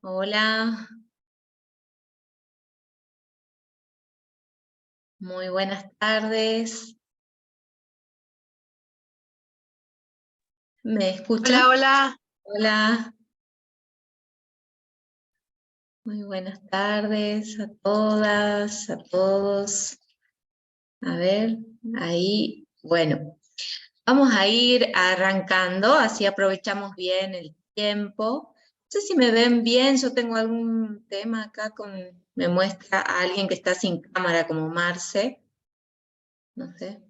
Hola, muy buenas tardes. ¿Me escuchan? Hola, hola. Hola, muy buenas tardes a todas, a todos. A ver, ahí, bueno, vamos a ir arrancando, así aprovechamos bien el tiempo. No sé si me ven bien, yo tengo algún tema acá me muestra a alguien que está sin cámara como Marce, no sé.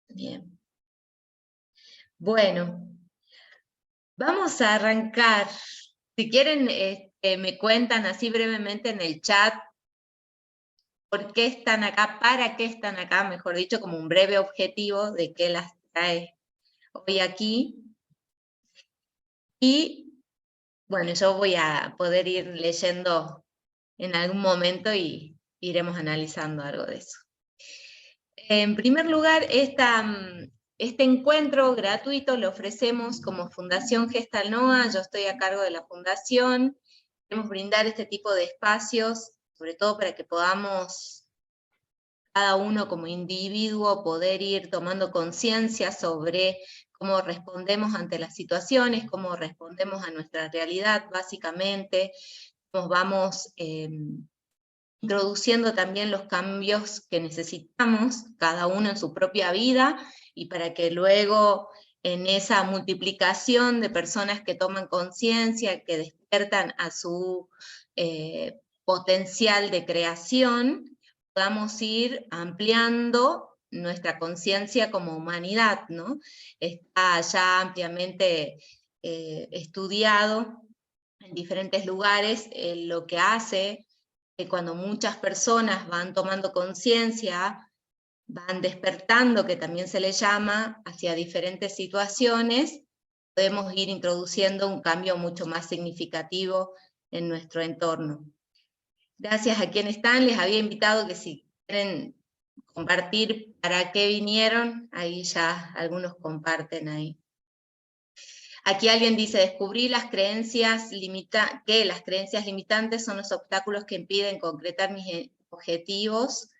Bien. Bueno, vamos a arrancar. Si quieren, me cuentan así brevemente en el chat por qué están acá, para qué están acá, mejor dicho, como un breve objetivo de qué las trae hoy aquí. Y bueno, yo voy a poder ir leyendo en algún momento y iremos analizando algo de eso. En primer lugar, este encuentro gratuito lo ofrecemos como Fundación Gestal NOA. Yo estoy a cargo de la fundación. Queremos brindar este tipo de espacios, sobre todo para que podamos, cada uno como individuo, poder ir tomando conciencia sobre cómo respondemos ante las situaciones, cómo respondemos a nuestra realidad, básicamente, cómo vamos introduciendo también los cambios que necesitamos, cada uno en su propia vida, y para que luego en esa multiplicación de personas que toman conciencia, que despiertan a su potencial de creación, podamos ir ampliando nuestra conciencia como humanidad, ¿no? Está ya ampliamente estudiado en diferentes lugares lo que hace que cuando muchas personas van tomando conciencia, van despertando, que también se le llama, hacia diferentes situaciones, podemos ir introduciendo un cambio mucho más significativo en nuestro entorno. Gracias a quienes están, les había invitado que si quieren compartir para qué vinieron, ahí ya algunos comparten ahí. Aquí alguien dice, descubrí que las creencias limitantes son los obstáculos que impiden concretar mis objetivos.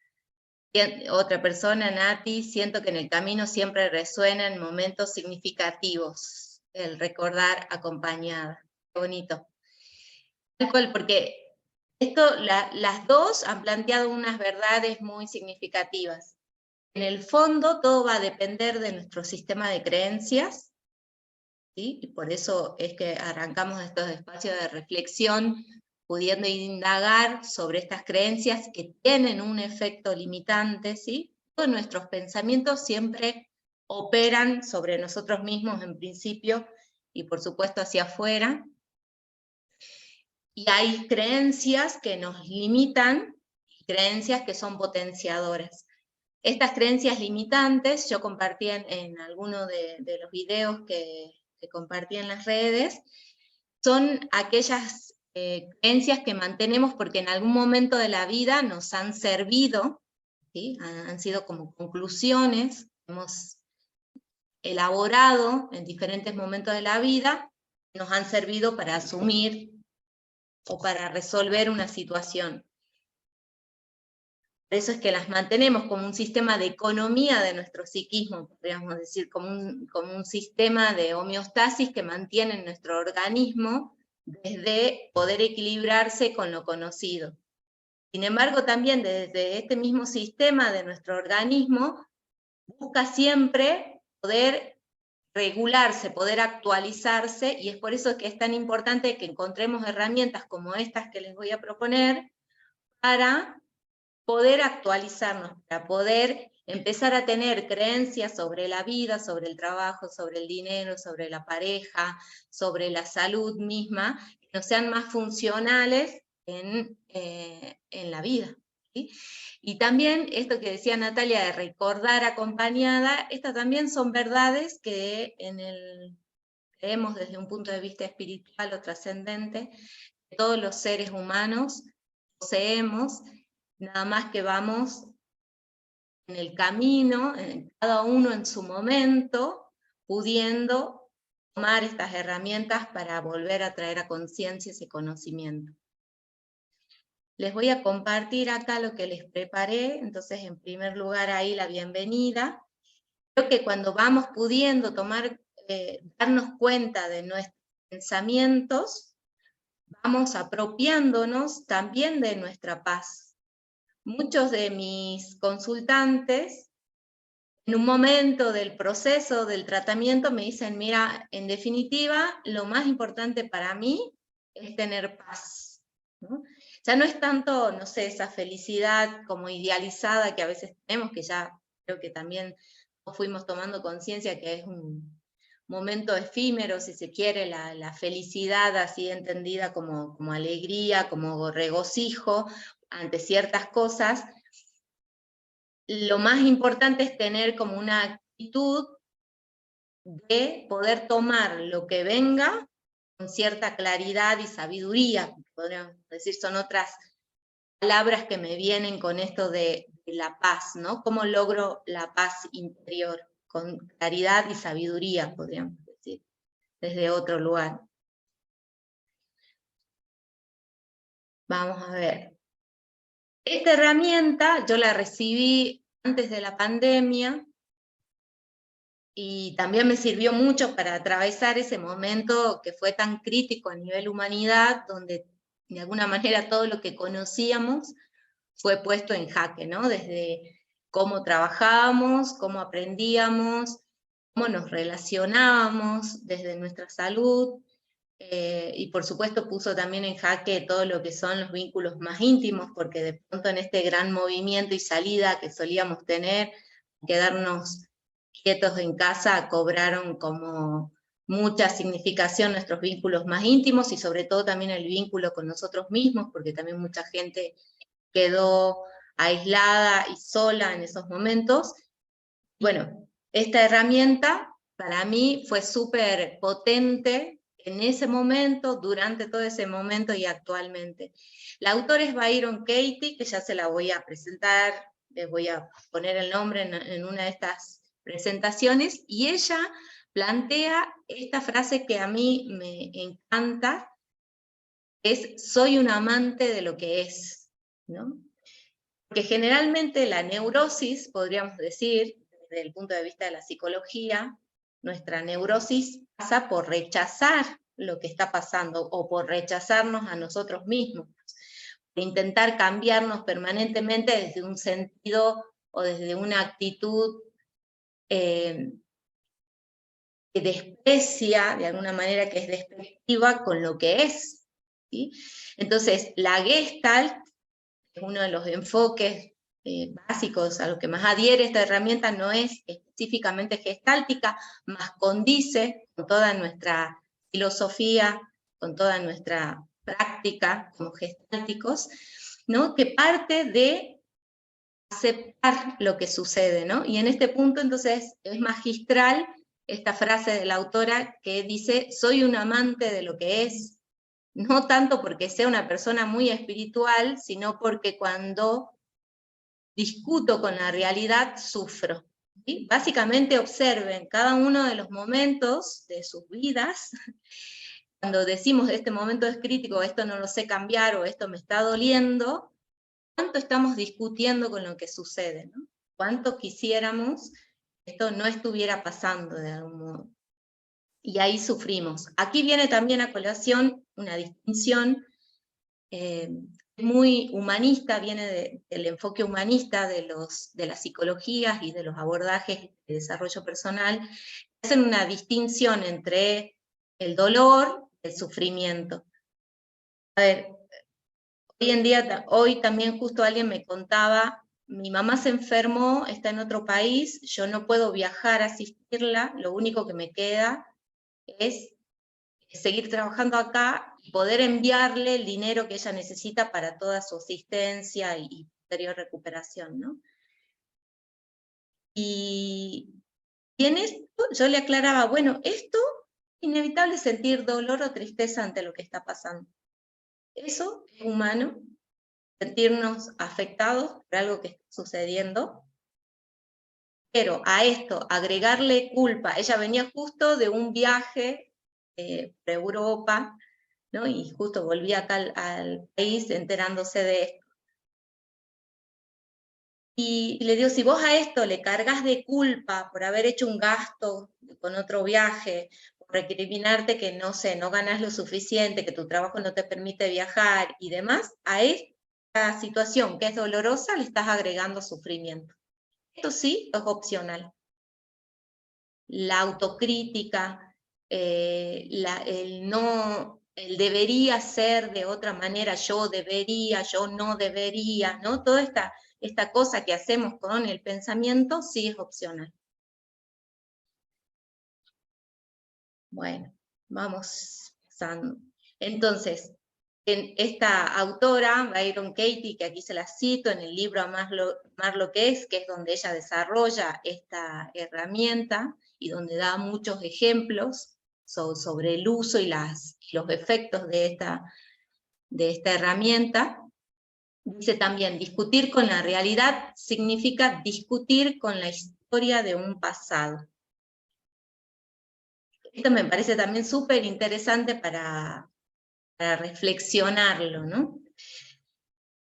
Y otra persona, Nati, siento que en el camino siempre resuenan momentos significativos, el recordar acompañada. Qué bonito. Tal cual, porque las dos han planteado unas verdades muy significativas. En el fondo, todo va a depender de nuestro sistema de creencias, ¿sí? Y por eso es que arrancamos estos espacios de reflexión, pudiendo indagar sobre estas creencias que tienen un efecto limitante, ¿sí? Todos nuestros pensamientos siempre operan sobre nosotros mismos en principio, y por supuesto hacia afuera, y hay creencias que nos limitan, y creencias que son potenciadoras. Estas creencias limitantes, yo compartí en alguno de los videos que compartí en las redes, son aquellas creencias que mantenemos porque en algún momento de la vida nos han servido, ¿sí? Han sido como conclusiones, hemos elaborado en diferentes momentos de la vida, nos han servido para asumir o para resolver una situación. Por eso es que las mantenemos como un sistema de economía de nuestro psiquismo, podríamos decir, como un sistema de homeostasis que mantiene nuestro organismo desde poder equilibrarse con lo conocido. Sin embargo, también desde este mismo sistema de nuestro organismo, busca siempre poder regularse, poder actualizarse, y es por eso que es tan importante que encontremos herramientas como estas que les voy a proponer para poder actualizarnos, para poder empezar a tener creencias sobre la vida, sobre el trabajo, sobre el dinero, sobre la pareja, sobre la salud misma, que nos sean más funcionales en la vida, ¿sí? Y también esto que decía Natalia de recordar acompañada, estas también son verdades que creemos desde un punto de vista espiritual o trascendente, que todos los seres humanos poseemos, nada más que vamos en el camino, cada uno en su momento, pudiendo tomar estas herramientas para volver a traer a conciencia ese conocimiento. Les voy a compartir acá lo que les preparé, entonces en primer lugar ahí la bienvenida. Creo que cuando vamos pudiendo darnos cuenta de nuestros pensamientos, vamos apropiándonos también de nuestra paz. Muchos de mis consultantes, en un momento del proceso, del tratamiento, me dicen, mira, en definitiva, lo más importante para mí es tener paz, ¿no? Ya no es tanto, no sé, esa felicidad como idealizada que a veces tenemos, que ya creo que también fuimos tomando conciencia que es un momento efímero, si se quiere, la felicidad así entendida como alegría, como regocijo ante ciertas cosas. Lo más importante es tener como una actitud de poder tomar lo que venga con cierta claridad y sabiduría, podríamos decir, son otras palabras que me vienen con esto de la paz, ¿no? ¿Cómo logro la paz interior? Con claridad y sabiduría, podríamos decir, desde otro lugar. Vamos a ver. Esta herramienta yo la recibí antes de la pandemia, y también me sirvió mucho para atravesar ese momento que fue tan crítico a nivel humanidad, donde de alguna manera todo lo que conocíamos fue puesto en jaque, ¿no? Desde cómo trabajábamos, cómo aprendíamos, cómo nos relacionábamos, desde nuestra salud, y por supuesto puso también en jaque todo lo que son los vínculos más íntimos, porque de pronto en este gran movimiento y salida que solíamos tener, quedarnos quietos en casa, cobraron como mucha significación nuestros vínculos más íntimos, y sobre todo también el vínculo con nosotros mismos, porque también mucha gente quedó aislada y sola en esos momentos. Bueno, esta herramienta para mí fue súper potente en ese momento, durante todo ese momento y actualmente. La autora es Byron Katie, que ya se la voy a presentar, les voy a poner el nombre en una de estas presentaciones, y ella plantea esta frase que a mí me encanta, es soy un amante de lo que es, ¿no? Porque generalmente la neurosis, podríamos decir, desde el punto de vista de la psicología, nuestra neurosis pasa por rechazar lo que está pasando, o por rechazarnos a nosotros mismos, por intentar cambiarnos permanentemente desde un sentido o desde una actitud que desprecia, de alguna manera que es despectiva con lo que es, ¿sí? Entonces, la Gestalt es uno de los enfoques básicos a los que más adhiere esta herramienta, no es específicamente gestáltica, más condice con toda nuestra filosofía, con toda nuestra práctica como gestálticos, ¿no? Que parte de aceptar lo que sucede, ¿no? Y en este punto entonces es magistral esta frase de la autora que dice, soy un amante de lo que es, no tanto porque sea una persona muy espiritual, sino porque cuando discuto con la realidad sufro. ¿Sí? Básicamente observen cada uno de los momentos de sus vidas, cuando decimos este momento es crítico, esto no lo sé cambiar, o esto me está doliendo, ¿cuánto estamos discutiendo con lo que sucede? ¿No? ¿Cuánto quisiéramos que esto no estuviera pasando de algún modo? Y ahí sufrimos. Aquí viene también a colación una distinción muy humanista, viene del enfoque humanista de las psicologías y de los abordajes de desarrollo personal, hacen una distinción entre el dolor y el sufrimiento. A ver, hoy en día, hoy también justo alguien me contaba, mi mamá se enfermó, está en otro país, yo no puedo viajar a asistirla, lo único que me queda es seguir trabajando acá y poder enviarle el dinero que ella necesita para toda su asistencia y posterior recuperación, ¿no? Y en esto yo le aclaraba, bueno, esto es inevitable sentir dolor o tristeza ante lo que está pasando. Eso es humano, sentirnos afectados por algo que está sucediendo, pero a esto agregarle culpa, ella venía justo de un viaje por Europa, ¿no? Y justo volví acá al país enterándose de esto. Y le digo, si vos a esto le cargas de culpa por haber hecho un gasto con otro viaje, por recriminarte que no sé, no ganas lo suficiente, que tu trabajo no te permite viajar y demás, a esta situación que es dolorosa le estás agregando sufrimiento. Esto sí es opcional. La autocrítica, el debería ser de otra manera, yo debería, yo no debería, ¿no? Toda esta cosa que hacemos con el pensamiento sí es opcional. Bueno, vamos pasando. Entonces, esta autora, Byron Katie, que aquí se la cito en el libro Amar lo que es donde ella desarrolla esta herramienta y donde da muchos ejemplos sobre el uso y los efectos de esta herramienta. Dice también, discutir con la realidad significa discutir con la historia de un pasado. Esto me parece también súper interesante para reflexionarlo, ¿no?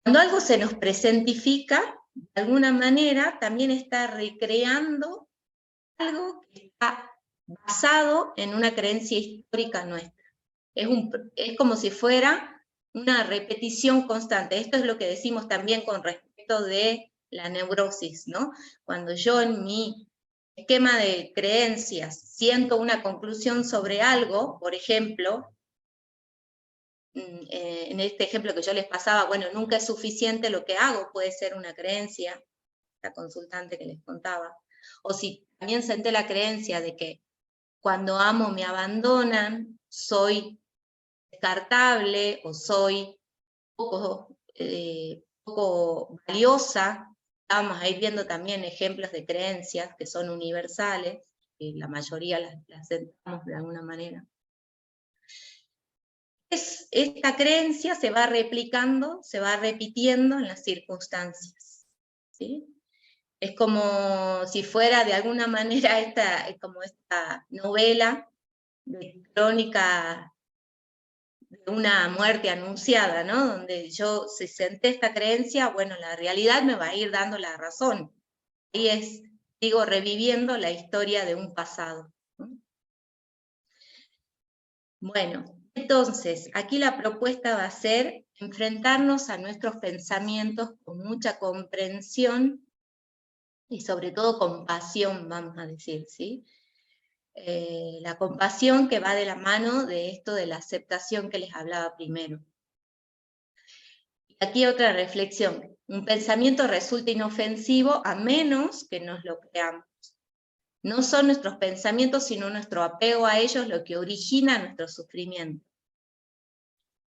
Cuando algo se nos presentifica, de alguna manera también está recreando algo que está basado en una creencia histórica nuestra. Es como si fuera una repetición constante. Esto es lo que decimos también con respecto de la neurosis, ¿no? Cuando yo en mi esquema de creencias siento una conclusión sobre algo, por ejemplo, en este ejemplo que yo les pasaba, bueno, nunca es suficiente lo que hago, puede ser una creencia, la consultante que les contaba, o si también senté la creencia de que cuando amo me abandonan, soy descartable o soy poco valiosa. Vamos a ir viendo también ejemplos de creencias que son universales, que la mayoría las sentamos de alguna manera. Esta creencia se va replicando, se va repitiendo en las circunstancias, ¿sí? Es como si fuera de alguna manera como esta novela de crónica de una muerte anunciada, ¿no? Donde yo, si senté esta creencia, bueno, la realidad me va a ir dando la razón. Ahí digo, reviviendo la historia de un pasado, ¿no? Bueno, entonces, aquí la propuesta va a ser enfrentarnos a nuestros pensamientos con mucha comprensión y sobre todo compasión, vamos a decir, ¿sí? La compasión que va de la mano de esto de la aceptación que les hablaba primero. Y aquí otra reflexión. Un pensamiento resulta inofensivo a menos que nos lo creamos. No son nuestros pensamientos, sino nuestro apego a ellos lo que origina nuestro sufrimiento.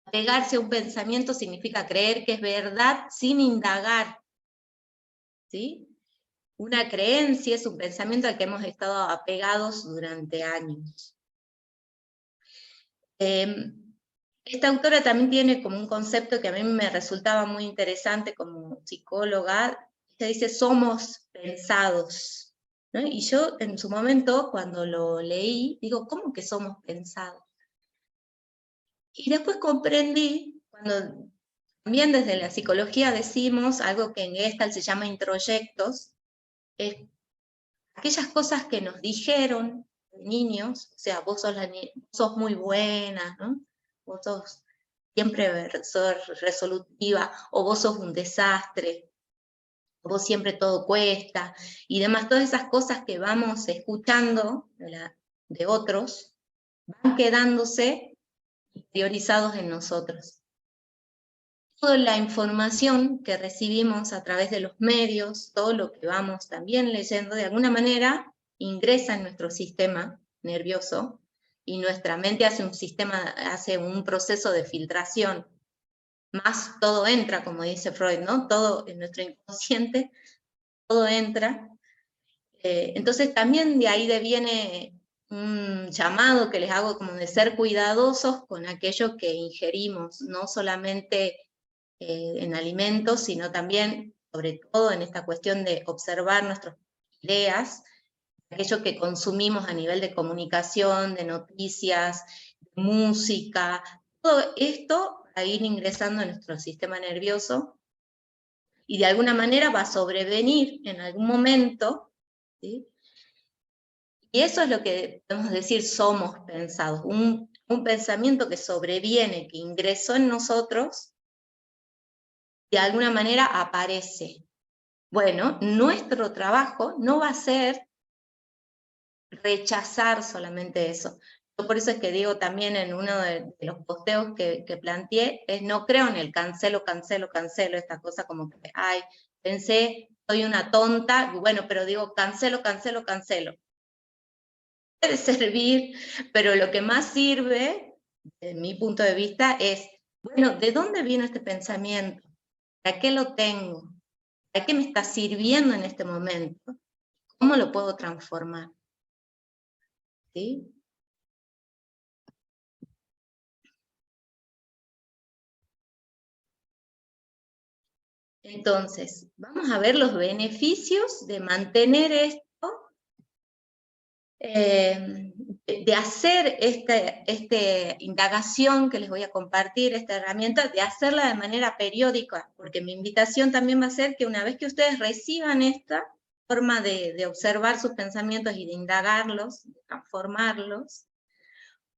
Apegarse a un pensamiento significa creer que es verdad sin indagar, ¿sí? Una creencia es un pensamiento al que hemos estado apegados durante años. Esta autora también tiene como un concepto que a mí me resultaba muy interesante como psicóloga. Ella dice, somos pensados, ¿no? Y yo en su momento, cuando lo leí, digo, ¿cómo que somos pensados? Y después comprendí, cuando también desde la psicología decimos algo que en Gestalt se llama introyectos, es aquellas cosas que nos dijeron niños, o sea, vos sos muy buena, ¿no? Vos siempre sos resolutiva, o vos sos un desastre, o vos siempre todo cuesta, y demás, todas esas cosas que vamos escuchando de otros, van quedándose priorizados en nosotros. Toda la información que recibimos a través de los medios, todo lo que vamos también leyendo, de alguna manera ingresa en nuestro sistema nervioso, y nuestra mente hace un proceso de filtración. Más todo entra, como dice Freud, ¿no? Todo en nuestro inconsciente, todo entra. Entonces también de ahí deviene un llamado que les hago como de ser cuidadosos con aquello que ingerimos, no solamente en alimentos, sino también, sobre todo en esta cuestión de observar nuestras ideas, aquello que consumimos a nivel de comunicación, de noticias, de música, todo esto va a ir ingresando en nuestro sistema nervioso y de alguna manera va a sobrevenir en algún momento, ¿sí? Y eso es lo que podemos decir somos pensados, un pensamiento que sobreviene, que ingresó en nosotros, de alguna manera aparece. Bueno, nuestro trabajo no va a ser rechazar solamente eso. Yo por eso es que digo también en uno de los posteos que planteé, es no creo en el cancelo, esta cosa como que, ay, pensé, soy una tonta, bueno, pero digo cancelo. Puede servir, pero lo que más sirve, desde mi punto de vista, es, bueno, ¿de dónde vino este pensamiento? ¿Para qué lo tengo? ¿Para qué me está sirviendo en este momento? ¿Cómo lo puedo transformar? ¿Sí? Entonces, vamos a ver los beneficios de mantener esto, de hacer esta indagación que les voy a compartir, esta herramienta, de hacerla de manera periódica, porque mi invitación también va a ser que una vez que ustedes reciban esta forma de observar sus pensamientos y de indagarlos, de transformarlos,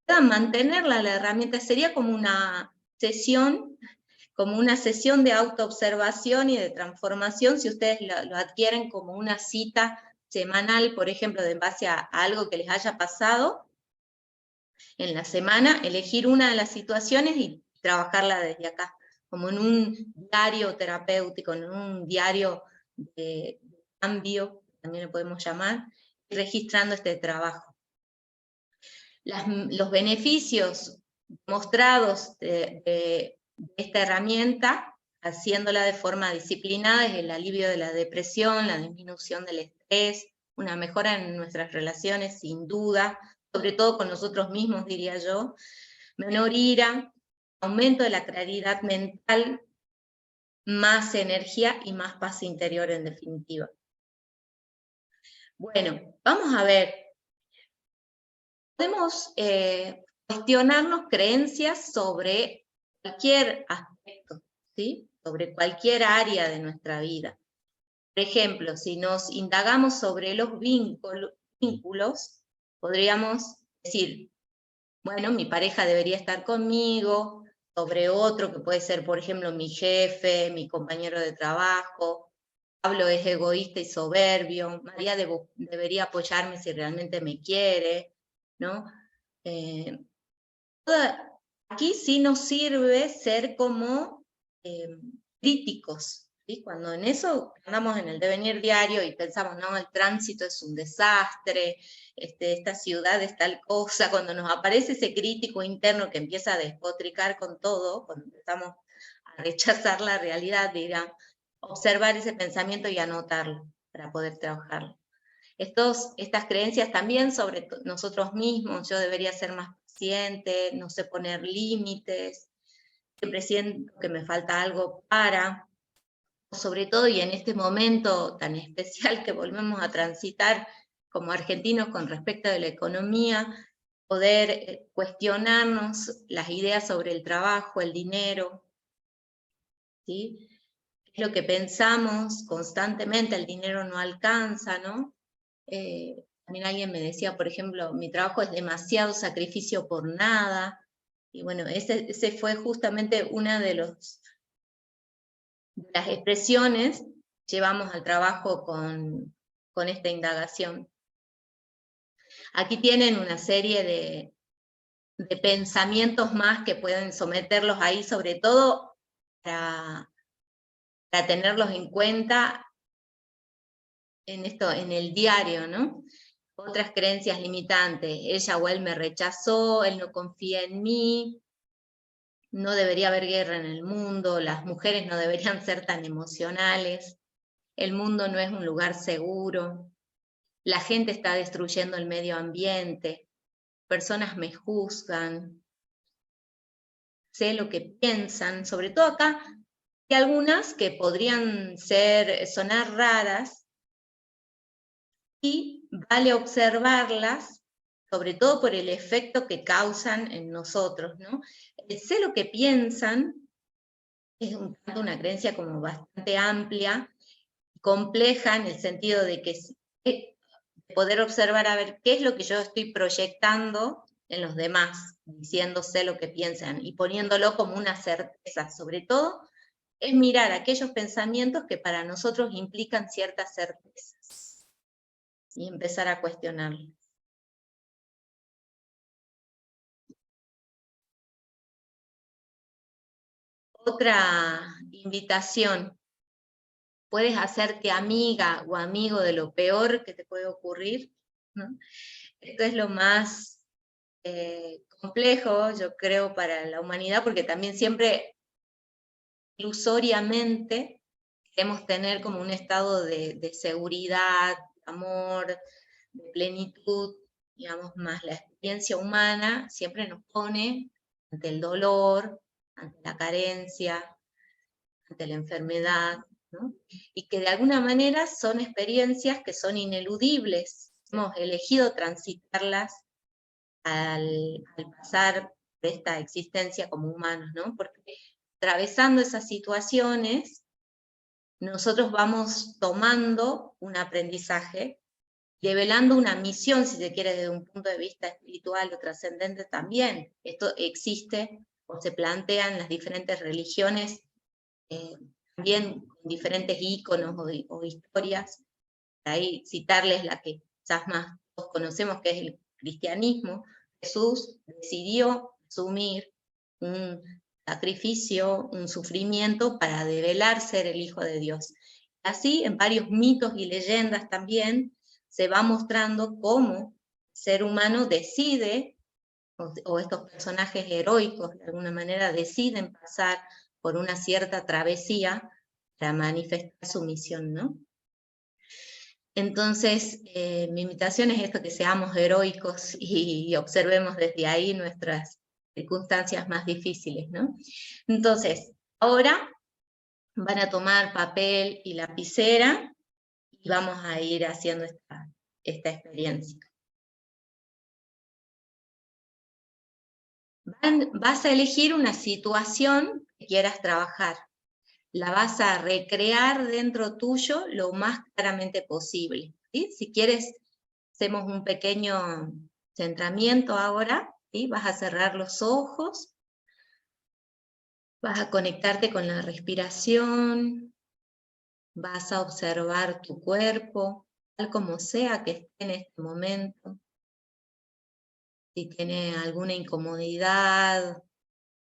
puedan mantenerla la herramienta. Sería como una sesión de autoobservación y de transformación, si ustedes lo adquieren como una cita semanal, por ejemplo, de en base a algo que les haya pasado en la semana, elegir una de las situaciones y trabajarla desde acá, como en un diario terapéutico, en un diario de cambio, también le podemos llamar, registrando este trabajo. Los beneficios mostrados de esta herramienta, haciéndola de forma disciplinada, es el alivio de la depresión, la disminución del estrés, una mejora en nuestras relaciones, sin duda, sobre todo con nosotros mismos, diría yo, menor ira, aumento de la claridad mental, más energía y más paz interior en definitiva. Bueno, vamos a ver. Podemos cuestionarnos creencias sobre cualquier aspecto, ¿sí? Sobre cualquier área de nuestra vida. Por ejemplo, si nos indagamos sobre los vínculos, podríamos decir, bueno, mi pareja debería estar conmigo, sobre otro que puede ser, por ejemplo, mi jefe, mi compañero de trabajo. Pablo es egoísta y soberbio, María debería apoyarme si realmente me quiere, ¿no? Aquí sí nos sirve ser como críticos, ¿sí? Cuando en eso andamos en el devenir diario y pensamos, no, el tránsito es un desastre, esta ciudad es tal cosa, cuando nos aparece ese crítico interno que empieza a despotricar con todo, cuando empezamos a rechazar la realidad, digamos, observar ese pensamiento y anotarlo para poder trabajarlo. Estas creencias también sobre nosotros mismos, yo debería ser más paciente, no sé poner límites, siempre siento que me falta algo para, sobre todo y en este momento tan especial que volvemos a transitar como argentinos con respecto a la economía, poder cuestionarnos las ideas sobre el trabajo, el dinero, ¿sí? Es lo que pensamos constantemente, el dinero no alcanza, ¿no? También alguien me decía, por ejemplo, mi trabajo es demasiado sacrificio por nada, y bueno, ese fue justamente una de las expresiones que llevamos al trabajo con esta indagación. Aquí tienen una serie de pensamientos más que pueden someterlos ahí, sobre todo para tenerlos en cuenta en el diario, ¿no? Otras creencias limitantes, ella o él me rechazó, él no confía en mí, no debería haber guerra en el mundo, las mujeres no deberían ser tan emocionales, el mundo no es un lugar seguro, la gente está destruyendo el medio ambiente, personas me juzgan, sé lo que piensan, sobre todo acá hay algunas que podrían sonar raras, y vale observarlas, sobre todo por el efecto que causan en nosotros, ¿no? El sé lo que piensan es una creencia como bastante amplia, compleja, en el sentido de que poder observar a ver qué es lo que yo estoy proyectando en los demás, diciéndose lo que piensan y poniéndolo como una certeza. Sobre todo, es mirar aquellos pensamientos que para nosotros implican ciertas certezas y empezar a cuestionarlos. Otra invitación: puedes hacerte amiga o amigo de lo peor que te puede ocurrir, ¿no? Esto es lo más complejo, yo creo, para la humanidad, porque también siempre, ilusoriamente, queremos tener como un estado de seguridad, de amor, de plenitud, digamos, más la experiencia humana siempre nos pone ante el dolor, ante la carencia, ante la enfermedad, ¿no? Y que de alguna manera son experiencias que son ineludibles. Hemos elegido transitarlas al pasar por esta existencia como humanos, ¿no? Porque atravesando esas situaciones, nosotros vamos tomando un aprendizaje, develando una misión, si se quiere, desde un punto de vista espiritual o trascendente también. Esto existe o se plantea en las diferentes religiones, también con diferentes íconos o historias. Ahí citarles la que quizás más todos conocemos, que es el cristianismo. Jesús decidió asumir un sacrificio, un sufrimiento para develar ser el Hijo de Dios. Así, en varios mitos y leyendas también se va mostrando cómo el ser humano decide, o estos personajes heroicos de alguna manera deciden pasar por una cierta travesía para manifestar su misión, ¿no? Entonces, mi invitación es esto, que seamos heroicos y observemos desde ahí nuestras circunstancias más difíciles, ¿no? Entonces, ahora van a tomar papel y lapicera y vamos a ir haciendo esta experiencia. Vas a elegir una situación que quieras trabajar. La vas a recrear dentro tuyo lo más claramente posible, ¿sí? Si quieres, hacemos un pequeño centramiento ahora, ¿sí? Vas a cerrar los ojos, vas a conectarte con la respiración, vas a observar tu cuerpo, tal como sea que esté en este momento. Si tiene alguna incomodidad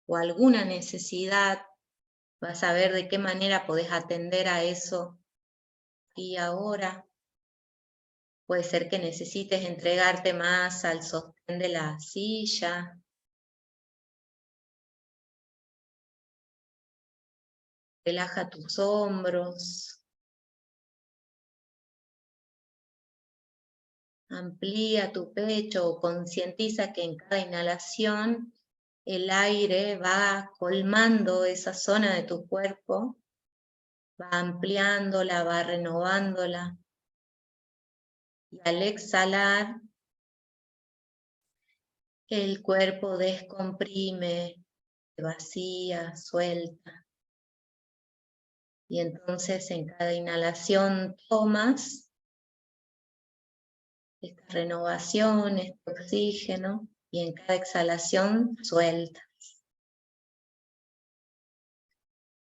o alguna necesidad, vas a ver de qué manera podés atender a eso y ahora. Puede ser que necesites entregarte más al sostén de la silla. Relaja tus hombros. Amplía tu pecho o concientiza que en cada inhalación el aire va colmando esa zona de tu cuerpo, va ampliándola, va renovándola. Y al exhalar, el cuerpo descomprime, se vacía, suelta. Y entonces en cada inhalación tomas esta renovación, este oxígeno, y en cada exhalación sueltas.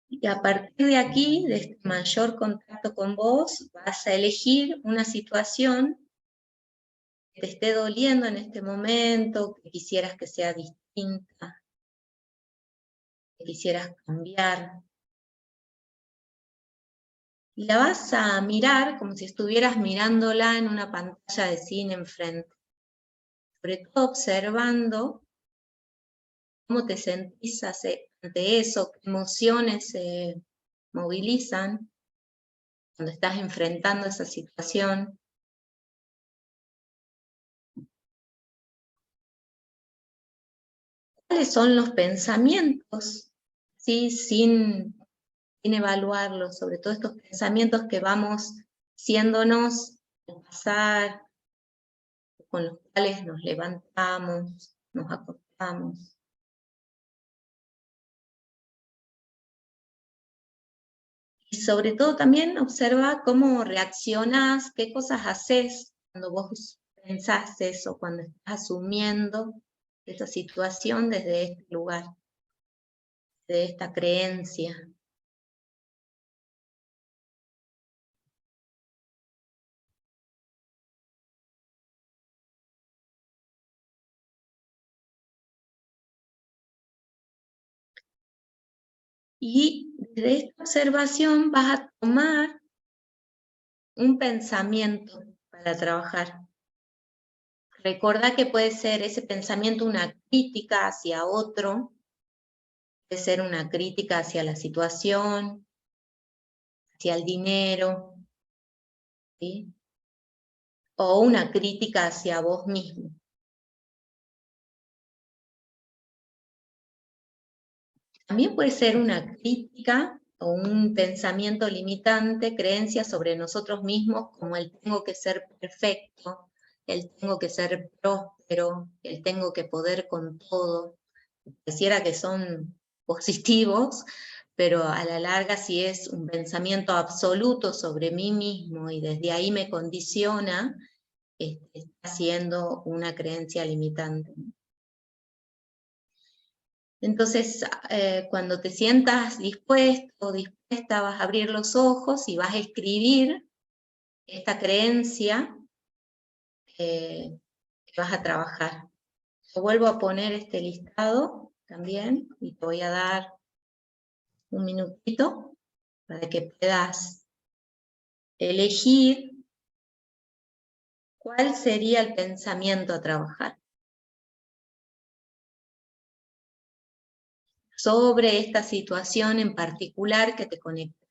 Y a partir de aquí, de este mayor contacto con vos, vas a elegir una situación que te esté doliendo en este momento, que quisieras que sea distinta, que quisieras cambiar. Y la vas a mirar como si estuvieras mirándola en una pantalla de cine enfrente. Sobre todo observando cómo te sentís ante eso, qué emociones se movilizan cuando estás enfrentando esa situación. ¿Cuáles son los pensamientos? ¿Sí? Sin evaluarlos, sobre todo estos pensamientos que vamos haciéndonos al pasar, con los cuales nos levantamos, nos acostamos. Y sobre todo también observa cómo reaccionás, qué cosas haces cuando vos pensás eso, cuando estás asumiendo esta situación desde este lugar, de esta creencia. Y desde esta observación vas a tomar un pensamiento para trabajar. Recordá que puede ser ese pensamiento una crítica hacia otro, puede ser una crítica hacia la situación, hacia el dinero, ¿sí? O una crítica hacia vos mismo. También puede ser una crítica o un pensamiento limitante, creencias sobre nosotros mismos, como el tengo que ser perfecto, el tengo que ser próspero, el tengo que poder con todo. Pareciera que son positivos, pero a la larga si es un pensamiento absoluto sobre mí mismo y desde ahí me condiciona, está siendo una creencia limitante. Entonces, cuando te sientas dispuesto o dispuesta, vas a abrir los ojos y vas a escribir esta creencia que vas a trabajar. Yo vuelvo a poner este listado también y te voy a dar un minutito para que puedas elegir cuál sería el pensamiento a trabajar sobre esta situación en particular que te conecta.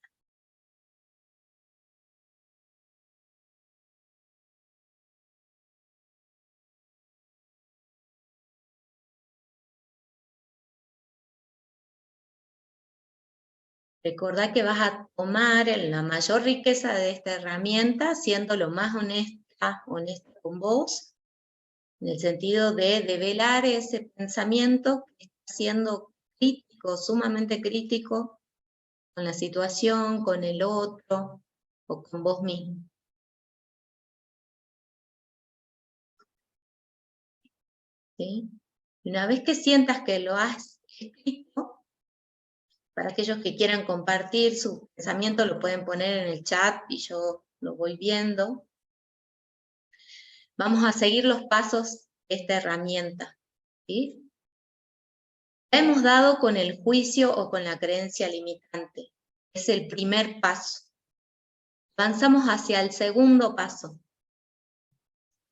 Recordá que vas a tomar la mayor riqueza de esta herramienta siendo lo más honesta con vos, en el sentido de develar ese pensamiento que está siendo crítico, sumamente crítico, con la situación, con el otro o con vos mismo. ¿Sí? Una vez que sientas que lo has escrito, para aquellos que quieran compartir su pensamiento lo pueden poner en el chat y yo lo voy viendo. Vamos a seguir los pasos de esta herramienta. ¿Sí? Hemos dado con el juicio o con la creencia limitante. Es el primer paso. Avanzamos hacia el segundo paso.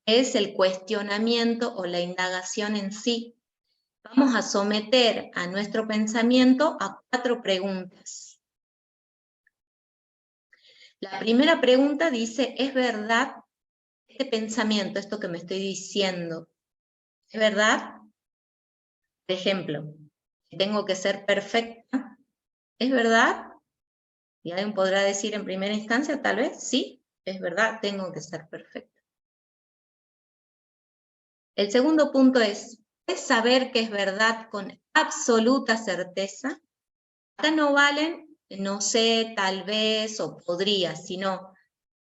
Es el cuestionamiento o la indagación en sí. Vamos a someter a nuestro pensamiento a 4 preguntas. La primera pregunta dice, ¿es verdad este pensamiento, esto que me estoy diciendo? ¿Es verdad? Por ejemplo, tengo que ser perfecta. ¿Es verdad? Y alguien podrá decir en primera instancia, tal vez, sí, es verdad, tengo que ser perfecta. El segundo punto es, ¿puedes saber que es verdad con absoluta certeza? Acá no valen, no sé, tal vez o podría, sino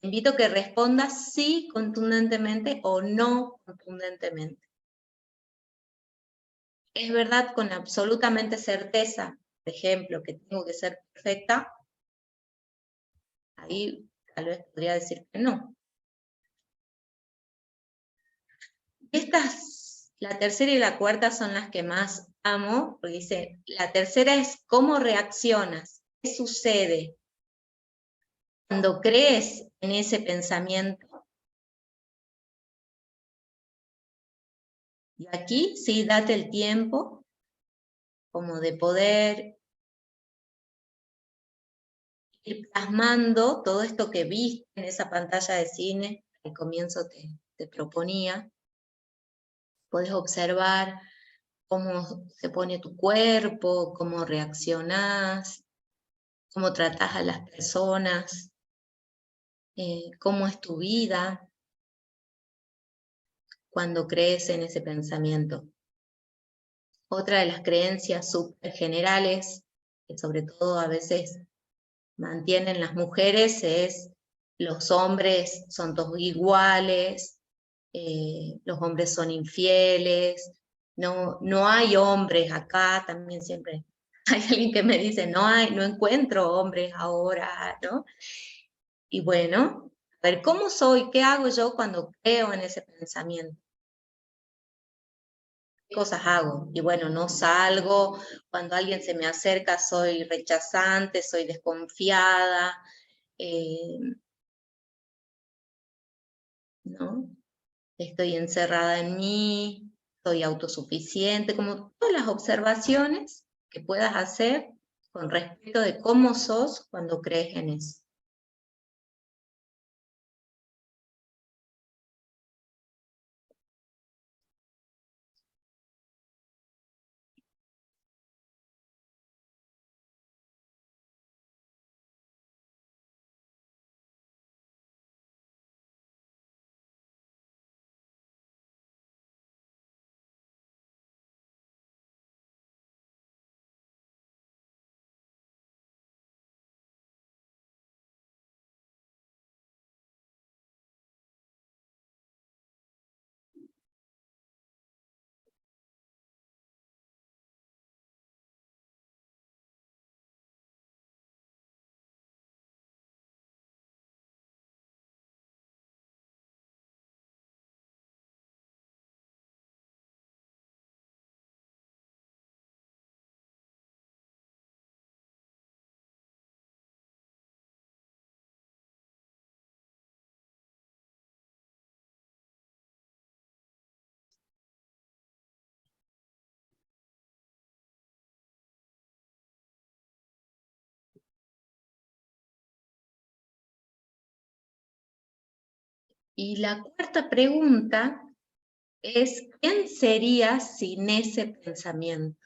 te invito a que respondas sí contundentemente o no contundentemente. ¿Es verdad con absolutamente certeza, por ejemplo, que tengo que ser perfecta? Ahí tal vez podría decir que no. La tercera y la cuarta son las que más amo, porque dice, la tercera es cómo reaccionas, qué sucede cuando crees en ese pensamiento. Y aquí sí, date el tiempo como de poder ir plasmando todo esto que viste en esa pantalla de cine, que al comienzo te proponía. Podés observar cómo se pone tu cuerpo, cómo reaccionás, cómo tratás a las personas, cómo es tu vida. cuando crees en ese pensamiento. Otra de las creencias súper generales, que sobre todo a veces mantienen las mujeres, es los hombres son todos iguales, los hombres son infieles, no hay hombres acá, también siempre hay alguien que me dice, no encuentro hombres ahora, ¿no? Y bueno, a ver, ¿cómo soy? ¿Qué hago yo cuando creo en ese pensamiento? ¿Qué cosas hago? Y bueno, no salgo, cuando alguien se me acerca soy rechazante, soy desconfiada, eh, ¿no? Estoy encerrada en mí, soy autosuficiente, como todas las observaciones que puedas hacer con respecto de cómo sos cuando crees en eso. Y la cuarta pregunta es, ¿quién serías sin ese pensamiento?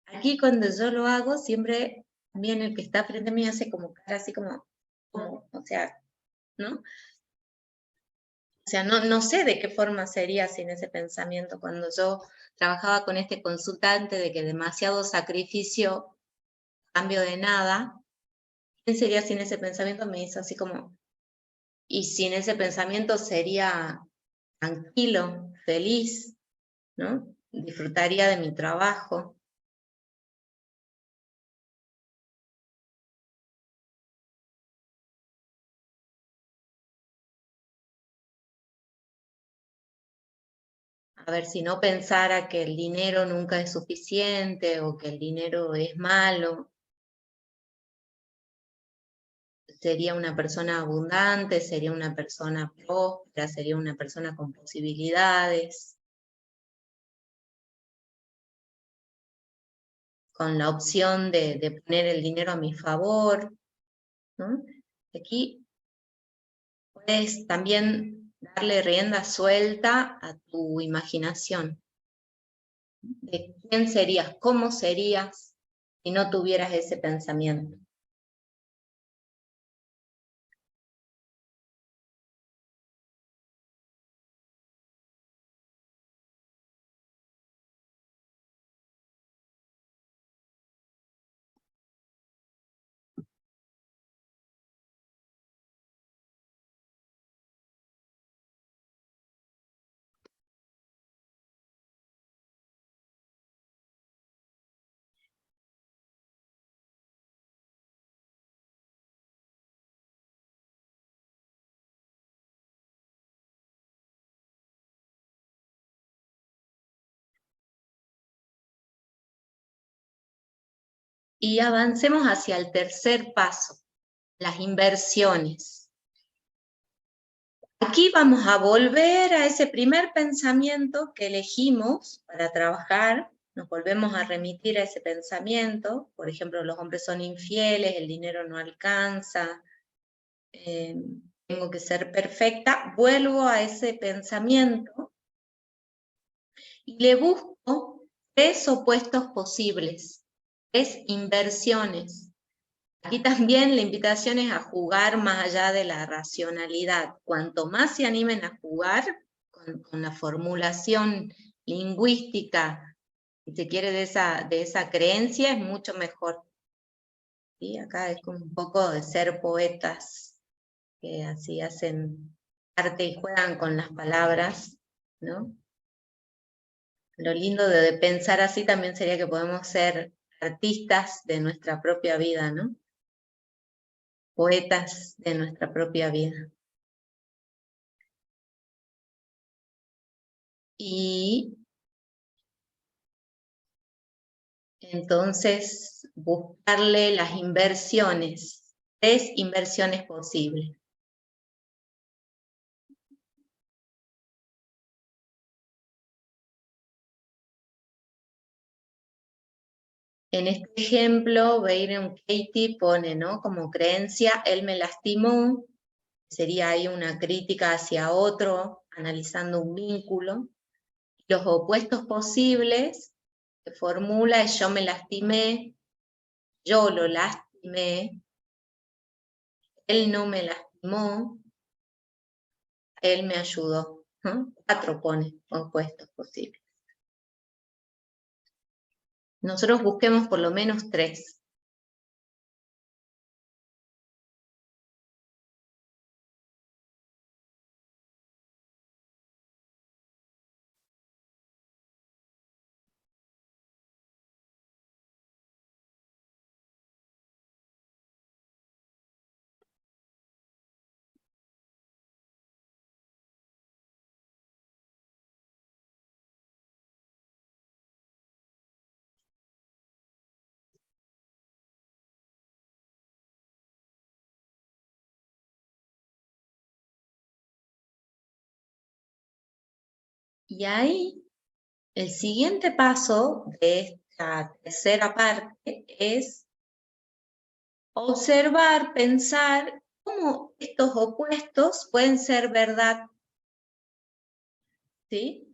Aquí cuando yo lo hago, siempre también el que está frente a mí hace como cara así como, o sea, ¿no? O sea, no sé de qué forma sería sin ese pensamiento. Cuando yo trabajaba con este consultante de que demasiado sacrificio, cambio de nada, ¿quién sería sin ese pensamiento? Me hizo así como, y sin ese pensamiento sería tranquilo, feliz, ¿no? Disfrutaría de mi trabajo. A ver, si no pensara que el dinero nunca es suficiente o que el dinero es malo, sería una persona abundante, sería una persona próspera, sería una persona con posibilidades, con la opción de poner el dinero a mi favor, ¿no? Aquí puedes también darle rienda suelta a tu imaginación, de quién serías, cómo serías si no tuvieras ese pensamiento. Y avancemos hacia el tercer paso, las inversiones. Aquí vamos a volver a ese primer pensamiento que elegimos para trabajar, nos volvemos a remitir a ese pensamiento, por ejemplo, los hombres son infieles, el dinero no alcanza, tengo que ser perfecta, vuelvo a ese pensamiento y le busco tres opuestos posibles, tres inversiones. Aquí también la invitación es a jugar más allá de la racionalidad. Cuanto más se animen a jugar con con la formulación lingüística, si se quiere, de esa creencia, es mucho mejor. ¿Sí? Acá es como un poco de ser poetas, que así hacen arte y juegan con las palabras, ¿no? Lo lindo de pensar así también sería que podemos ser artistas de nuestra propia vida, ¿no? Poetas de nuestra propia vida. Y entonces buscarle las inversiones, 3 inversiones posibles. En este ejemplo, Byron Katie pone, ¿no? Como creencia, él me lastimó, sería ahí una crítica hacia otro, analizando un vínculo. Los opuestos posibles que formula es yo me lastimé, yo lo lastimé, él no me lastimó, él me ayudó, ¿no? 4 pone opuestos posibles. Nosotros busquemos por lo menos 3. Y ahí, el siguiente paso de esta tercera parte es observar, pensar cómo estos opuestos pueden ser verdad, ¿sí?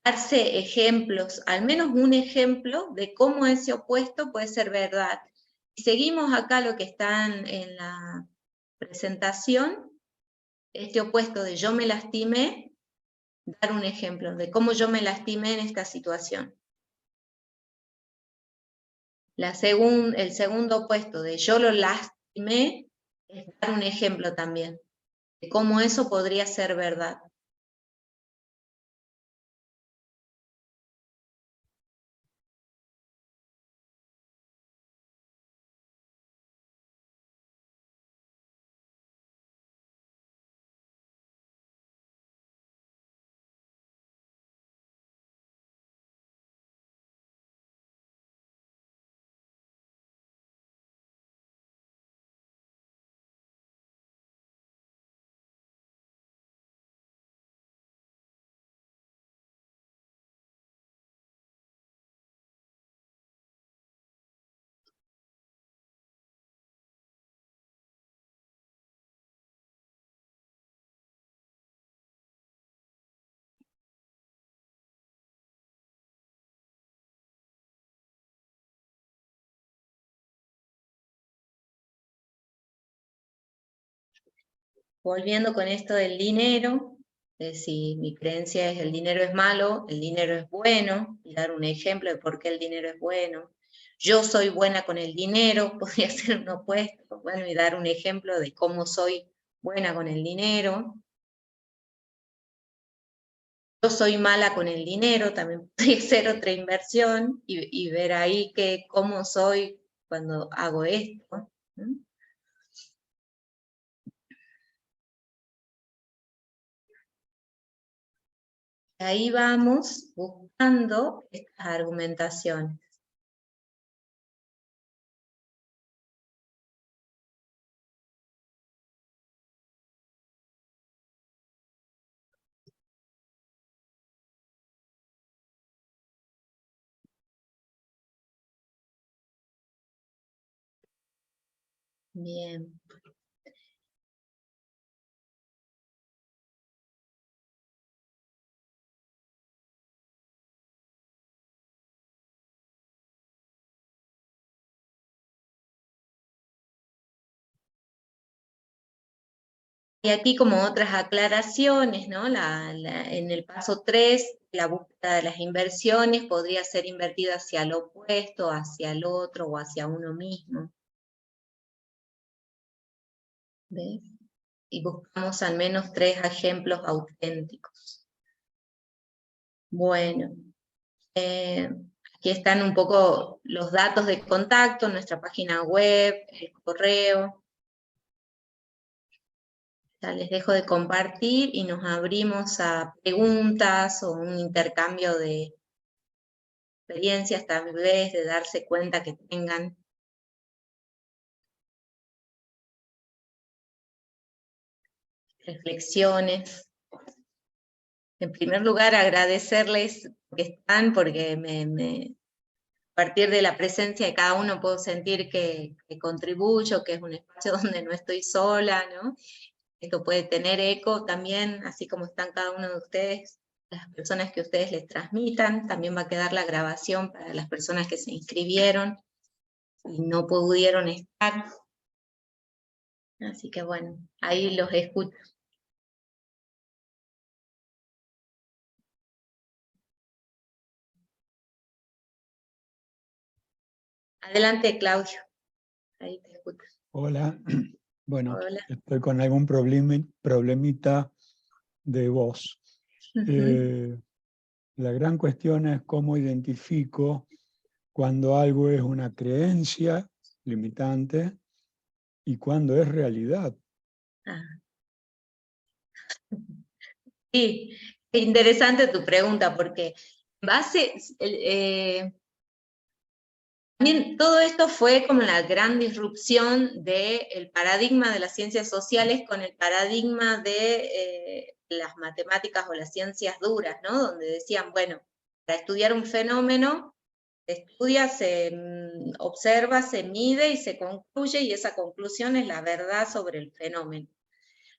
Darse ejemplos, al menos un ejemplo de cómo ese opuesto puede ser verdad. Y seguimos acá lo que está en la presentación, este opuesto de yo me lastimé, dar un ejemplo de cómo yo me lastimé en esta situación. El segundo opuesto de yo lo lastimé es dar un ejemplo también de cómo eso podría ser verdad. Volviendo con esto del dinero, si mi creencia es el dinero es malo, el dinero es bueno, y dar un ejemplo de por qué el dinero es bueno. Yo soy buena con el dinero, podría ser un opuesto, bueno, y dar un ejemplo de cómo soy buena con el dinero. Yo soy mala con el dinero, también podría ser otra inversión, y ver ahí cómo soy cuando hago esto, ¿no? Ahí vamos buscando estas argumentaciones. Bien. Y aquí como otras aclaraciones, ¿no? En el paso 3, la búsqueda de las inversiones podría ser invertida hacia el opuesto, hacia el otro o hacia uno mismo. ¿Ves? Y buscamos al menos 3 ejemplos auténticos. Bueno, aquí están un poco los datos de contacto, nuestra página web, el correo. Ya les dejo de compartir y nos abrimos a preguntas o un intercambio de experiencias, tal vez de darse cuenta que tengan. Reflexiones. En primer lugar, agradecerles que están, porque a partir de la presencia de cada uno puedo sentir que contribuyo, que es un espacio donde no estoy sola, ¿no? Esto puede tener eco también, así como están cada uno de ustedes, las personas que ustedes les transmitan. También va a quedar la grabación para las personas que se inscribieron y no pudieron estar. Así que bueno, ahí los escucho. Adelante, Claudio. Ahí te escucho. Hola. Bueno, Hola. estoy con algún problemita de voz. La gran cuestión es cómo identifico cuando algo es una creencia limitante y cuando es realidad. Ah. Sí, interesante tu pregunta, porque también todo esto fue como la gran disrupción del paradigma de las ciencias sociales con el paradigma de las matemáticas o las ciencias duras, ¿no? Donde decían, bueno, para estudiar un fenómeno, se estudia, se observa, se mide y se concluye, y esa conclusión es la verdad sobre el fenómeno.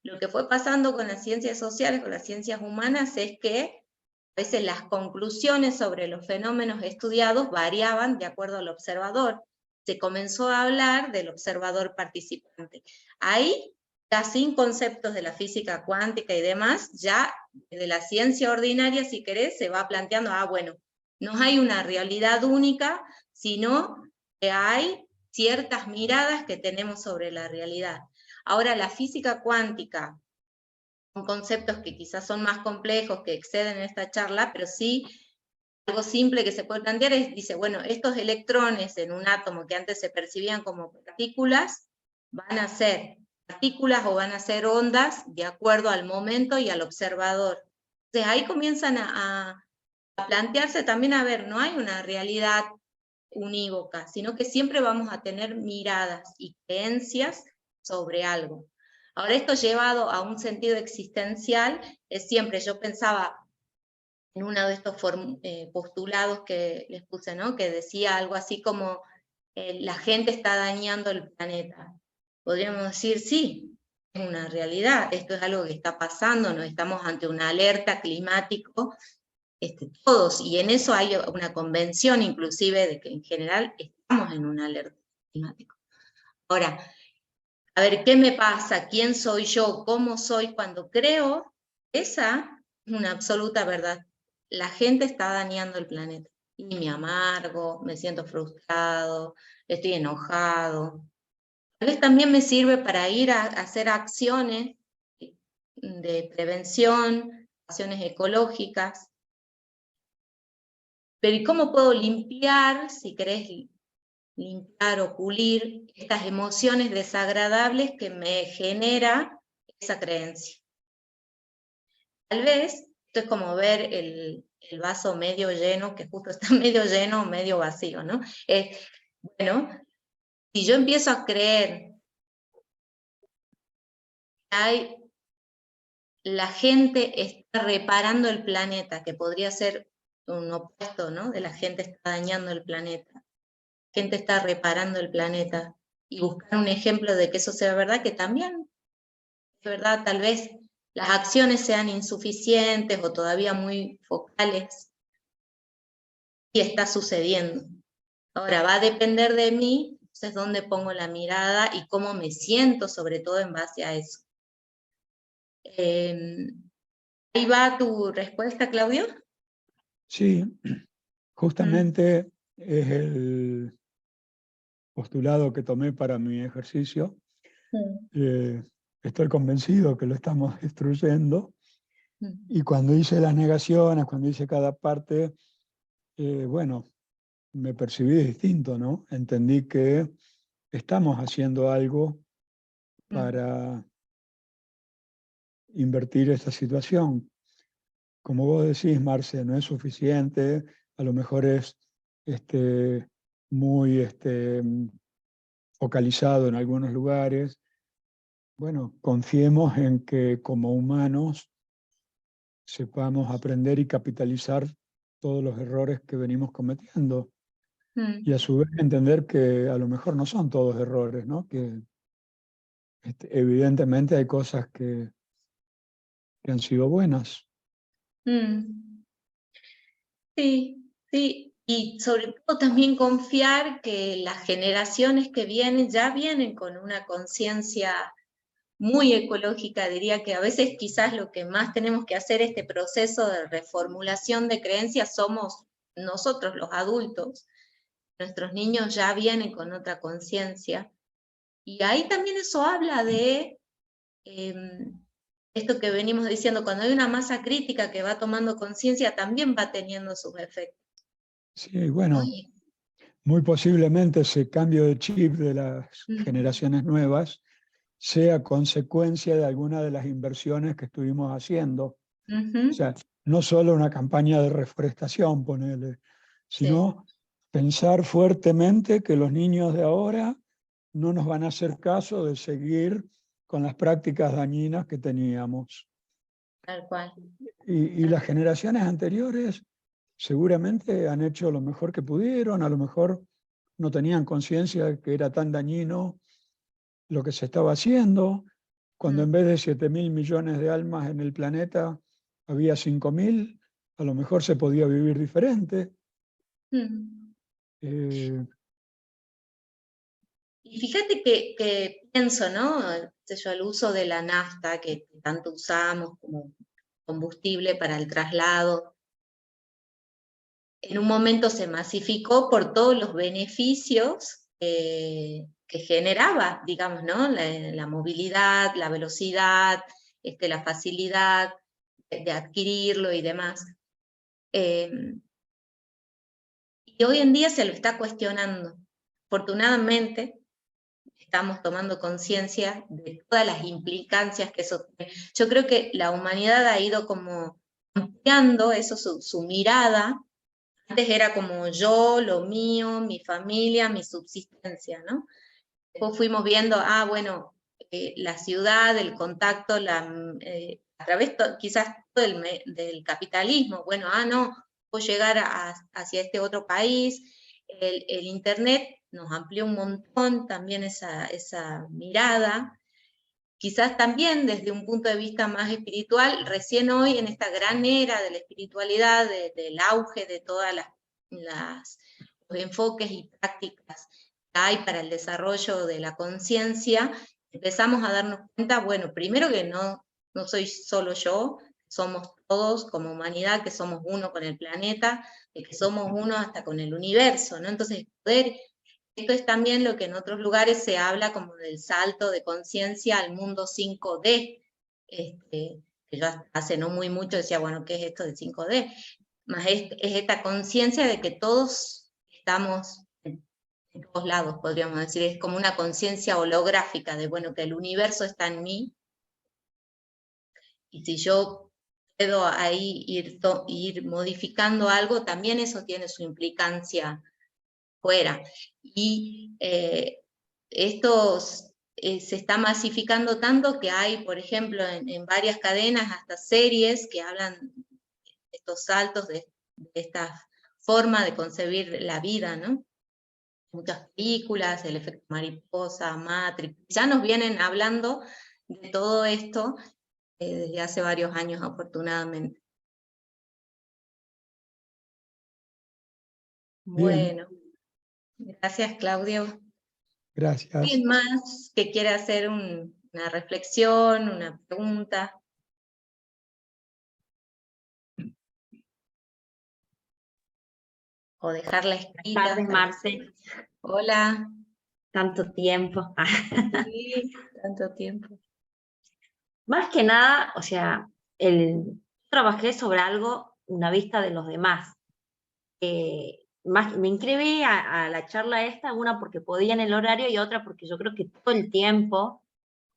Lo que fue pasando con las ciencias sociales, con las ciencias humanas, es que a veces las conclusiones sobre los fenómenos estudiados variaban de acuerdo al observador. Se comenzó a hablar del observador participante. Ahí, ya sin conceptos de la física cuántica y demás, ya de la ciencia ordinaria, si querés, se va planteando, bueno, no hay una realidad única, sino que hay ciertas miradas que tenemos sobre la realidad. Ahora, la física cuántica, son conceptos que quizás son más complejos, que exceden esta charla, pero sí, algo simple que se puede plantear es, dice, bueno, estos electrones en un átomo que antes se percibían como partículas, van a ser partículas o van a ser ondas de acuerdo al momento y al observador. Entonces ahí comienzan a plantearse también, a ver, no hay una realidad unívoca, sino que siempre vamos a tener miradas y creencias sobre algo. Ahora, esto llevado a un sentido existencial, es siempre, yo pensaba en uno de estos postulados que les puse, ¿no? Que decía algo así como, la gente está dañando el planeta. Podríamos decir, sí, es una realidad, esto es algo que está pasando, nos estamos ante una alerta climático, todos, y en eso hay una convención inclusive de que en general estamos en una alerta climática. Ahora, a ver, ¿qué me pasa? ¿Quién soy yo? ¿Cómo soy cuando creo? Esa es una absoluta verdad. La gente está dañando el planeta. Y me amargo, me siento frustrado, estoy enojado. Tal vez también me sirve para ir a hacer acciones de prevención, acciones ecológicas. Pero ¿y cómo puedo limpiar, si querés limpiar o pulir estas emociones desagradables que me genera esa creencia? Tal vez esto es como ver el vaso medio lleno, que justo está medio lleno o medio vacío, ¿no? Bueno, si yo empiezo a creer que la gente está reparando el planeta, que podría ser un opuesto, ¿no? De la gente está dañando el planeta. La gente está reparando el planeta. Y buscar un ejemplo de que eso sea verdad, que también es verdad, tal vez las acciones sean insuficientes o todavía muy focales, y está sucediendo. Ahora, va a depender de mí, entonces, dónde pongo la mirada y cómo me siento, sobre todo en base a eso. ¿Ahí va tu respuesta, Claudio? Sí, justamente es el postulado que tomé para mi ejercicio. Estoy convencido que lo estamos destruyendo. Y cuando hice las negaciones, cuando hice cada parte, bueno, me percibí distinto, ¿no? Entendí que estamos haciendo algo para invertir esta situación. Como vos decís, Marce, no es suficiente, a lo mejor es muy focalizado en algunos lugares. Bueno, confiemos en que como humanos sepamos aprender y capitalizar todos los errores que venimos cometiendo. Y a su vez entender que a lo mejor no son todos errores, ¿no? Que evidentemente hay cosas que han sido buenas. Sí, sí. Y sobre todo también confiar que las generaciones que vienen ya vienen con una conciencia muy ecológica. Diría que a veces quizás lo que más tenemos que hacer este proceso de reformulación de creencias somos nosotros los adultos. Nuestros niños ya vienen con otra conciencia. Y ahí también eso habla de esto que venimos diciendo, cuando hay una masa crítica que va tomando conciencia, también va teniendo sus efectos. Sí, bueno, muy posiblemente ese cambio de chip de las generaciones nuevas sea consecuencia de alguna de las inversiones que estuvimos haciendo. O sea, no solo una campaña de reforestación, ponele, sino pensar fuertemente que los niños de ahora no nos van a hacer caso de seguir con las prácticas dañinas que teníamos. Tal cual. Y las generaciones anteriores seguramente han hecho lo mejor que pudieron, a lo mejor no tenían conciencia de que era tan dañino lo que se estaba haciendo, cuando en vez de 7.000 millones de almas en el planeta había 5.000, a lo mejor se podía vivir diferente. Y fíjate que pienso, ¿no? Yo, el uso de la nafta que tanto usamos como combustible para el traslado, en un momento se masificó por todos los beneficios que generaba, digamos, ¿no? La movilidad, la velocidad, la facilidad de adquirirlo y demás. Y hoy en día se lo está cuestionando. Afortunadamente, estamos tomando conciencia de todas las implicancias que eso tiene. Yo creo que la humanidad ha ido como ampliando eso, su mirada. Antes era como yo, lo mío, mi familia, mi subsistencia, ¿no? Después fuimos viendo, bueno, la ciudad, el contacto, a través quizás del capitalismo, bueno, no, puedo llegar hacia este otro país, el Internet nos amplió un montón también esa mirada, quizás también desde un punto de vista más espiritual, recién hoy en esta gran era de la espiritualidad, del auge de todas los enfoques y prácticas que hay para el desarrollo de la conciencia, empezamos a darnos cuenta, bueno, primero que no soy solo yo, somos todos como humanidad, que somos uno con el planeta, que somos uno hasta con el universo, ¿no? Entonces, esto es también lo que en otros lugares se habla como del salto de conciencia al mundo 5D, que yo hace no muy mucho decía, bueno, ¿qué es esto del 5D? Más es esta conciencia de que todos estamos en todos lados, podríamos decir, es como una conciencia holográfica de, bueno, que el universo está en mí, y si yo puedo ahí ir modificando algo, también eso tiene su implicancia fuera. Y esto se está masificando tanto que hay, por ejemplo, en varias cadenas, hasta series que hablan de estos saltos, de esta forma de concebir la vida, ¿no? Muchas películas, El efecto mariposa, Matrix, ya nos vienen hablando de todo esto desde hace varios años, afortunadamente. Bien. Bueno, gracias, Claudio. Gracias. ¿Alguien más que quiera hacer una reflexión, una pregunta? o dejarla escrita. Buenas tardes, Marce. Hola. Tanto tiempo. Sí, tanto tiempo. Más que nada, o sea, trabajé sobre algo, una vista de los demás. Me inscribí a la charla esta, una porque podía en el horario y otra porque yo creo que todo el tiempo,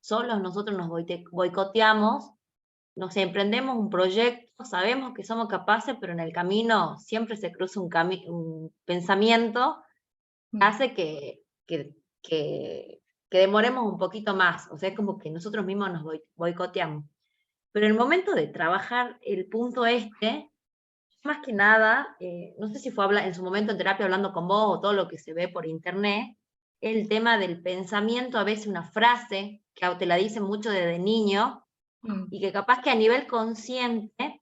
solos nosotros nos boicoteamos, nos emprendemos un proyecto, sabemos que somos capaces, pero en el camino siempre se cruza un pensamiento que hace que demoremos un poquito más, o sea, es como que nosotros mismos nos boicoteamos. Pero en el momento de trabajar el punto más que nada, no sé si fue en su momento en terapia hablando con vos o todo lo que se ve por internet, el tema del pensamiento, a veces una frase que te la dicen mucho desde niño, y que capaz que a nivel consciente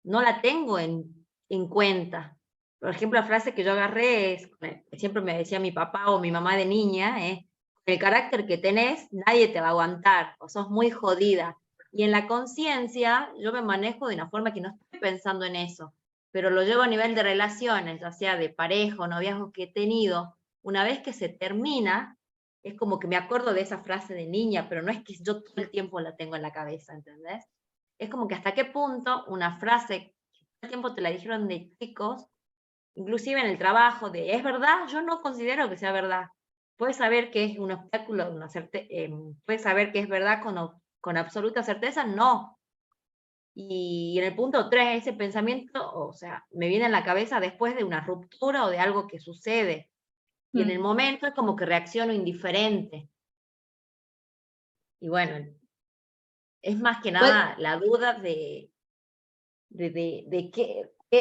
no la tengo en cuenta. Por ejemplo, la frase que yo agarré es, que siempre me decía mi papá o mi mamá de niña, es, el carácter que tenés, nadie te va a aguantar, o sos muy jodida. Y en la conciencia, yo me manejo de una forma que no estoy pensando en eso, pero lo llevo a nivel de relaciones, ya sea de pareja o noviazgo que he tenido. Una vez que se termina, es como que me acuerdo de esa frase de niña, pero no es que yo todo el tiempo la tengo en la cabeza, ¿entendés? Es como que hasta qué punto una frase que todo el tiempo te la dijeron de chicos, inclusive en el trabajo, de ¿es verdad? Yo no considero que sea verdad. Puedes saber que es un obstáculo, puedes saber que es verdad con absoluta certeza, no. Y en el punto 3, ese pensamiento, o sea, me viene a la cabeza después de una ruptura o de algo que sucede. Y en el momento es como que reacciono indiferente. Y bueno, es más que nada la duda de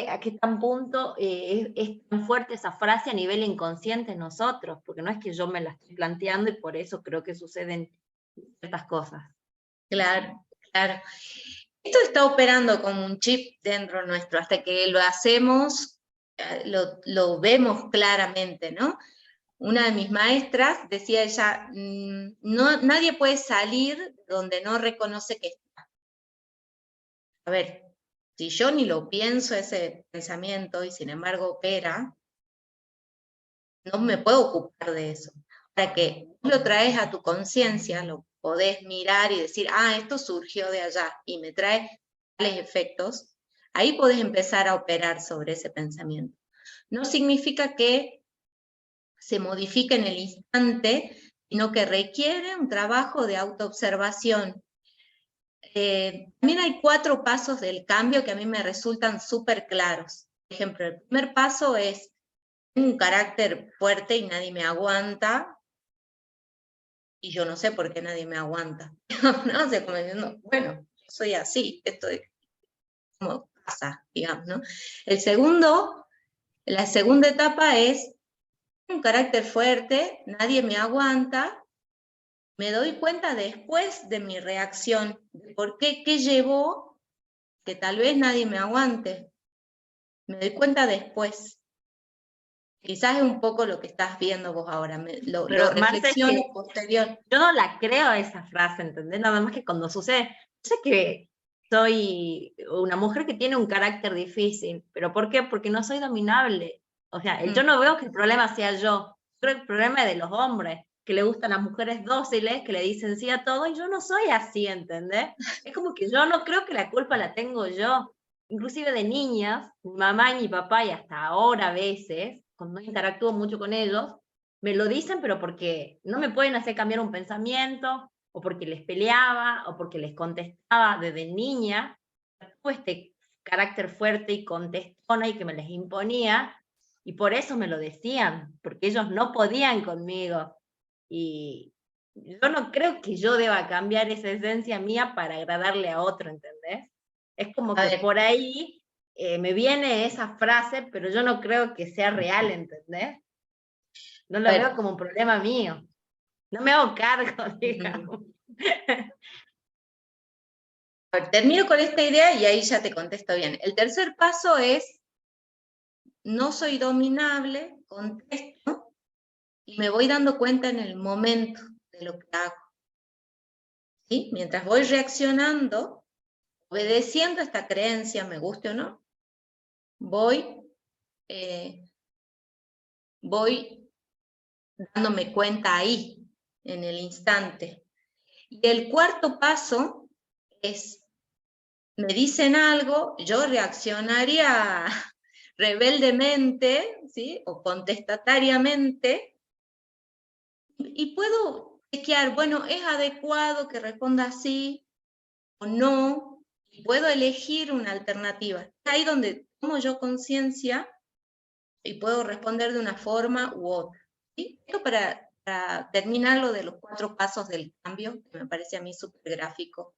a qué tan punto es tan fuerte esa frase a nivel inconsciente en nosotros, porque no es que yo me la estoy planteando y por eso creo que suceden ciertas cosas. Claro, claro. Esto está operando como un chip dentro nuestro, hasta que lo hacemos, lo vemos claramente, ¿no? Una de mis maestras decía ella, nadie puede salir donde no reconoce que está. A ver, si yo ni lo pienso ese pensamiento y sin embargo opera, no me puedo ocupar de eso. Para que lo traes a tu conciencia, lo podés mirar y decir, esto surgió de allá y me trae tales efectos, ahí podés empezar a operar sobre ese pensamiento. No significa que se modifique en el instante, sino que requiere un trabajo de autoobservación. También hay 4 pasos del cambio que a mí me resultan súper claros. Por ejemplo, el primer paso es un carácter fuerte y nadie me aguanta, y yo no sé por qué nadie me aguanta. ¿No? O sea, como diciendo, bueno, yo soy así, esto es como pasa, digamos, ¿no? La segunda etapa es un carácter fuerte, nadie me aguanta, me doy cuenta después de mi reacción, de por qué llevó que tal vez nadie me aguante. Me doy cuenta después. Quizás es un poco lo que estás viendo vos ahora, lo reflexiono Marce, posterior. Yo no la creo esa frase, ¿entendés? Nada más que cuando sucede. Yo sé que soy una mujer que tiene un carácter difícil, pero ¿por qué? Porque no soy dominable. O sea, yo no veo que el problema sea yo, creo que el problema es de los hombres, que le gustan las mujeres dóciles, que le dicen sí a todo, y yo no soy así, ¿entendés? Es como que yo no creo que la culpa la tengo yo. Inclusive de niñas, mi mamá y mi papá, y hasta ahora a veces, cuando interactúo mucho con ellos, me lo dicen, pero porque no me pueden hacer cambiar un pensamiento, o porque les peleaba, o porque les contestaba desde niña, tuve este carácter fuerte y contestona y que me les imponía, y por eso me lo decían, porque ellos no podían conmigo. Y yo no creo que yo deba cambiar esa esencia mía para agradarle a otro, ¿entendés? Es como que por ahí me viene esa frase, pero yo no creo que sea real, ¿entendés? No lo veo como un problema mío. No me hago cargo, digamos. Termino con esta idea y ahí ya te contesto bien. El tercer paso es, no soy dominable, contesto, y me voy dando cuenta en el momento de lo que hago. ¿Sí? Mientras voy reaccionando, obedeciendo esta creencia, me guste o no, voy voy dándome cuenta ahí, en el instante. Y el cuarto paso es, me dicen algo, yo reaccionaría rebeldemente, ¿sí? O contestatariamente, y puedo chequear, bueno, ¿es adecuado que responda así o no? Y puedo elegir una alternativa. Es ahí donde tomo yo conciencia y puedo responder de una forma u otra. ¿Sí? Esto para terminar lo de los 4 pasos del cambio, que me parece a mí súper gráfico,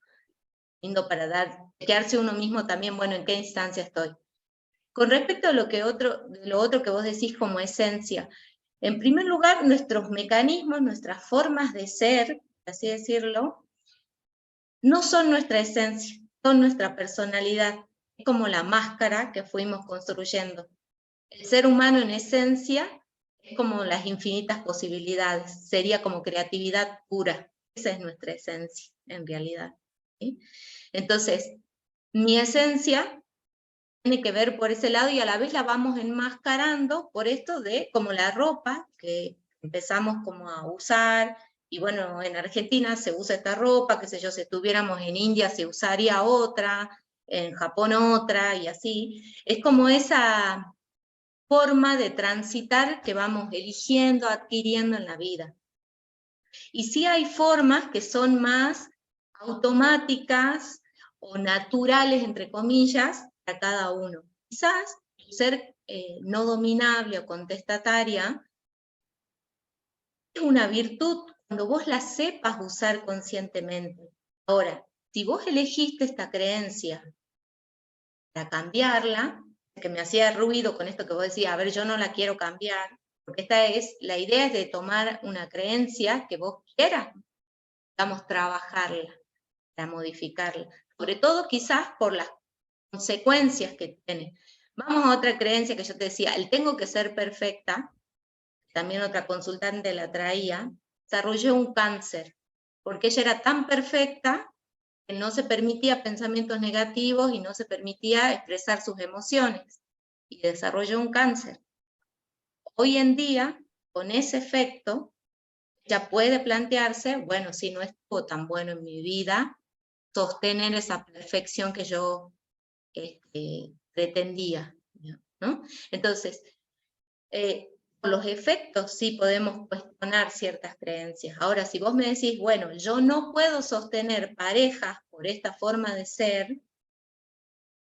lindo para chequearse uno mismo también, bueno, en qué instancia estoy. Con respecto a lo otro que vos decís como esencia, en primer lugar, nuestros mecanismos, nuestras formas de ser, por así decirlo, no son nuestra esencia, son nuestra personalidad. Es como la máscara que fuimos construyendo. El ser humano en esencia es como las infinitas posibilidades, sería como creatividad pura. Esa es nuestra esencia, en realidad. ¿Sí? Entonces, mi esencia tiene que ver por ese lado y a la vez la vamos enmascarando por esto de como la ropa que empezamos como a usar, y bueno, en Argentina se usa esta ropa, qué sé yo, si estuviéramos en India se usaría otra, en Japón otra, y así. Es como esa forma de transitar que vamos eligiendo, adquiriendo en la vida. Y sí hay formas que son más automáticas o naturales, entre comillas, para cada uno. Quizás ser no dominable o contestataria es una virtud cuando vos la sepas usar conscientemente. Ahora, si vos elegiste esta creencia para cambiarla, que me hacía ruido con esto que vos decías, a ver, yo no la quiero cambiar, porque la idea es de tomar una creencia que vos quieras, digamos, trabajarla, para modificarla, sobre todo quizás por las consecuencias que tiene. Vamos a otra creencia que yo te decía, el tengo que ser perfecta, también otra consultante la traía, desarrolló un cáncer, porque ella era tan perfecta que no se permitía pensamientos negativos y no se permitía expresar sus emociones, y desarrolló un cáncer. Hoy en día, con ese efecto, ya puede plantearse, bueno, si no estuvo tan bueno en mi vida, sostener esa perfección que yo pretendía, ¿no? Entonces, por los efectos sí podemos cuestionar ciertas creencias. Ahora, si vos me decís, bueno, yo no puedo sostener parejas por esta forma de ser,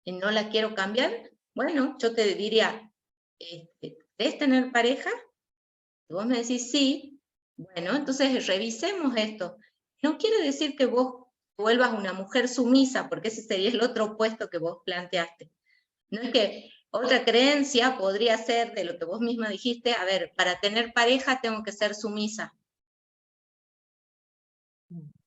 y no la quiero cambiar, bueno, yo te diría, ¿querés tener pareja? Si vos me decís sí, bueno, entonces revisemos esto. No quiere decir que vos vuelvas una mujer sumisa, porque ese sería el otro opuesto que vos planteaste. No es que otra creencia podría ser de lo que vos misma dijiste, a ver, para tener pareja tengo que ser sumisa.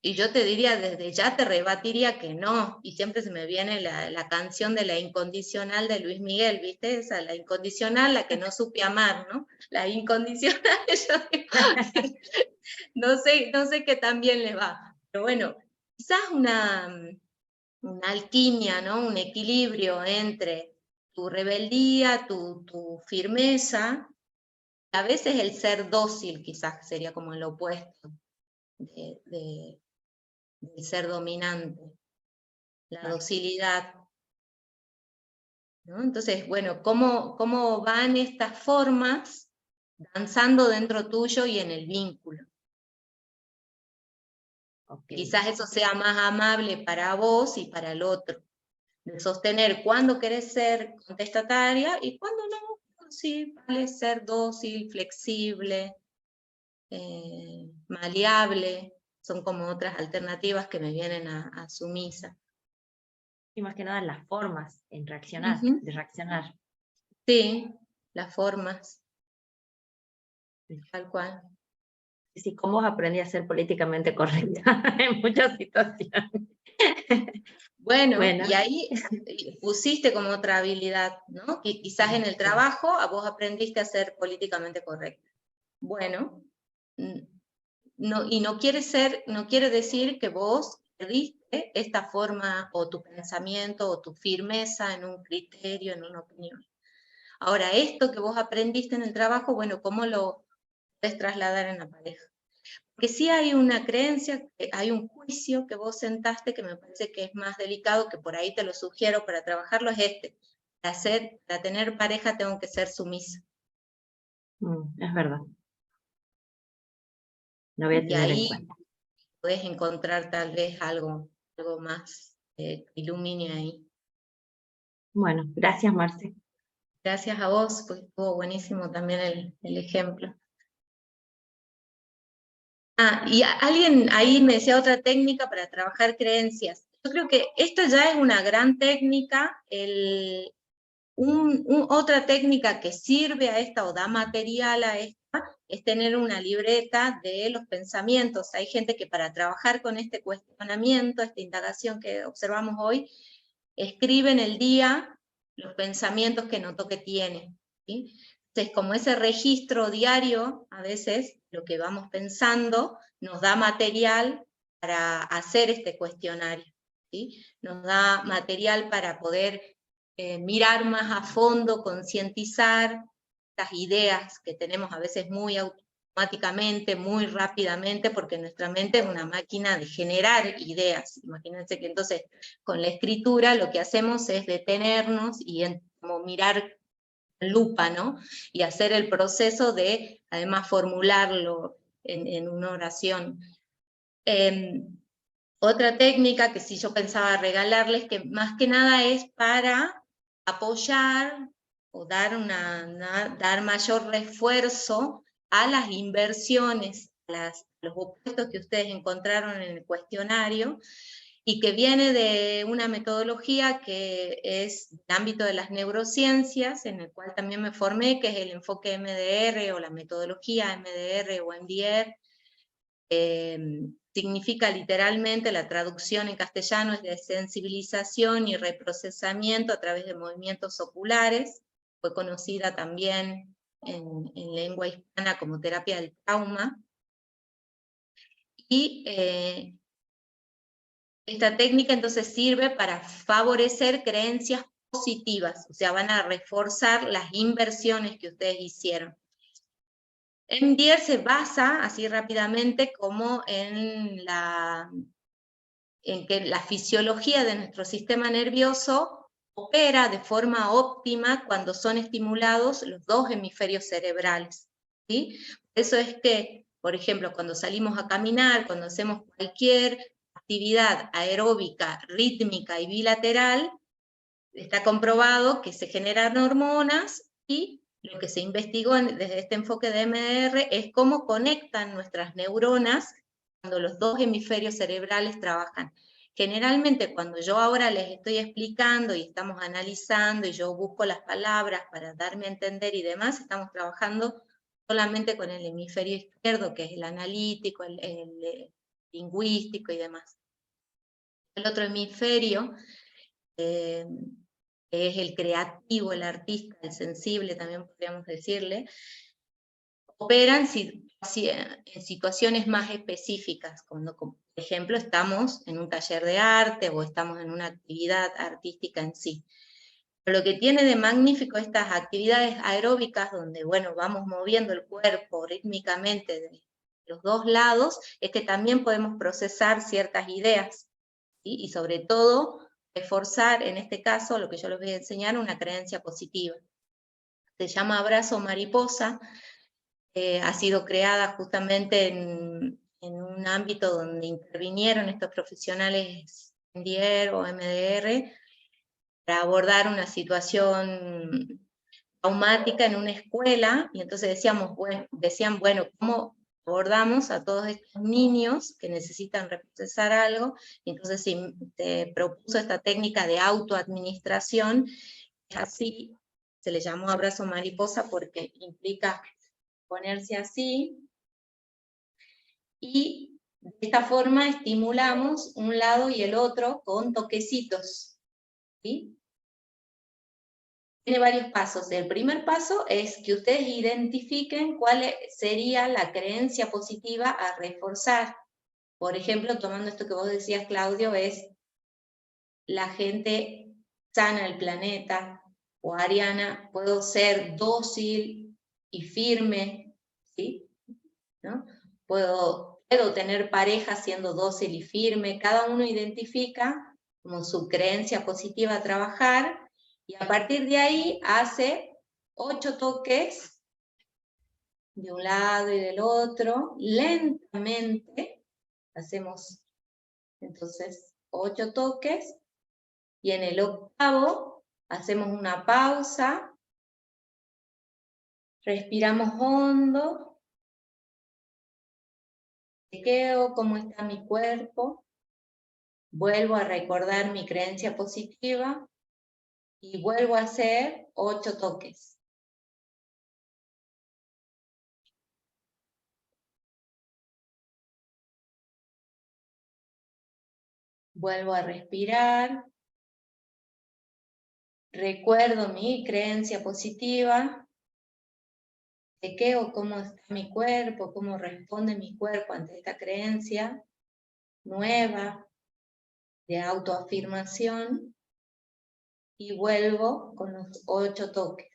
Y yo te diría, desde ya te rebatiría que no, y siempre se me viene la canción de La Incondicional de Luis Miguel, ¿viste? Esa, la incondicional, la que no supe amar, ¿no? La incondicional, no sé qué tan bien le va, pero bueno, quizás una alquimia, ¿no? Un equilibrio entre tu rebeldía, tu firmeza, a veces el ser dócil quizás sería como el opuesto del ser dominante, la docilidad, ¿no? Entonces, bueno, ¿cómo van estas formas danzando dentro tuyo y en el vínculo? Okay. Quizás eso sea más amable para vos y para el otro, de sostener cuándo querés ser contestataria y cuándo no, sí, vale ser dócil, flexible, maleable, son como otras alternativas que me vienen a sumisa. Y más que nada las formas en reaccionar, de reaccionar. Sí, las formas, tal cual. Sí, cómo aprendí a ser políticamente correcta en muchas situaciones. Bueno, y ahí pusiste como otra habilidad, ¿no? Que quizás en el trabajo a vos aprendiste a ser políticamente correcta. Bueno, no quiere decir que vos perdiste esta forma o tu pensamiento o tu firmeza en un criterio, en una opinión. Ahora, esto que vos aprendiste en el trabajo, bueno, ¿cómo lo puedes trasladar en la pareja? Porque sí hay una creencia, hay un juicio que vos sentaste que me parece que es más delicado, que por ahí te lo sugiero para trabajarlo, es este. Para tener pareja tengo que ser sumisa. Es verdad. Lo voy a Y tener en ahí cuenta. podés encontrar tal vez algo más que ilumine ahí. Bueno, gracias, Marce. Gracias a vos, pues estuvo buenísimo también el ejemplo. Y alguien ahí me decía otra técnica para trabajar creencias. Yo creo que esto ya es una gran técnica. Otra técnica que sirve a esta o da material a esta es tener una libreta de los pensamientos. Hay gente que para trabajar con este cuestionamiento, esta indagación que observamos hoy, escribe en el día los pensamientos que notó que tiene, ¿sí? Entonces, como ese registro diario, a veces lo que vamos pensando nos da material para hacer este cuestionario, ¿sí? Nos da material para poder mirar más a fondo, concientizar las ideas que tenemos a veces muy automáticamente, muy rápidamente, porque nuestra mente es una máquina de generar ideas. Imagínense que entonces con la escritura lo que hacemos es detenernos y como mirar en lupa, ¿no? Y hacer el proceso de, además, formularlo en una oración. Otra técnica que sí yo pensaba regalarles, que más que nada es para apoyar o dar mayor refuerzo a las inversiones, los opuestos que ustedes encontraron en el cuestionario, y que viene de una metodología que es el ámbito de las neurociencias, en el cual también me formé, que es el enfoque MDR o la metodología MDR o MDR. Significa literalmente, la traducción en castellano es de sensibilización y reprocesamiento a través de movimientos oculares. Fue conocida también en lengua hispana como terapia del trauma. Y esta técnica entonces sirve para favorecer creencias positivas, o sea, van a reforzar las inversiones que ustedes hicieron. MDR se basa, así rápidamente, como en que la fisiología de nuestro sistema nervioso opera de forma óptima cuando son estimulados los dos hemisferios cerebrales, ¿sí? Eso es que, por ejemplo, cuando salimos a caminar, cuando hacemos cualquier actividad aeróbica, rítmica y bilateral, está comprobado que se generan hormonas, y lo que se investigó desde este enfoque de MDR es cómo conectan nuestras neuronas cuando los dos hemisferios cerebrales trabajan. Generalmente cuando yo ahora les estoy explicando y estamos analizando y yo busco las palabras para darme a entender y demás, estamos trabajando solamente con el hemisferio izquierdo, que es el analítico, el lingüístico y demás. El otro hemisferio que es el creativo, el artista, el sensible, también podríamos decirle, operan en situaciones más específicas, cuando, por ejemplo, estamos en un taller de arte o estamos en una actividad artística en sí. Pero lo que tiene de magnífico estas actividades aeróbicas, donde, bueno, vamos moviendo el cuerpo rítmicamente de los dos lados, es que también podemos procesar ciertas ideas, ¿sí? Y sobre todo reforzar, en este caso, lo que yo les voy a enseñar, una creencia positiva. Se llama abrazo mariposa, ha sido creada justamente en un ámbito donde intervinieron estos profesionales MDR o MDR para abordar una situación traumática en una escuela, y entonces decían, bueno, ¿cómo abordamos a todos estos niños que necesitan reprocesar algo? Y entonces se propuso esta técnica de autoadministración, así se le llamó abrazo mariposa porque implica ponerse así, y de esta forma estimulamos un lado y el otro con toquecitos, ¿sí? Tiene varios pasos. El primer paso es que ustedes identifiquen cuál sería la creencia positiva a reforzar. Por ejemplo, tomando esto que vos decías, Claudio, es la gente sana el planeta, o Ariana, puedo ser dócil y firme, ¿sí? ¿No? Puedo tener pareja siendo dócil y firme, cada uno identifica como su creencia positiva a trabajar, y a partir de ahí hace 8 toques, de un lado y del otro, lentamente, hacemos entonces 8 toques, y en el octavo hacemos una pausa, respiramos hondo, chequeo cómo está mi cuerpo, vuelvo a recordar mi creencia positiva, y vuelvo a hacer 8 toques. Vuelvo a respirar, recuerdo mi creencia positiva, chequeo cómo está mi cuerpo, cómo responde mi cuerpo ante esta creencia nueva de autoafirmación, y vuelvo con los 8 toques.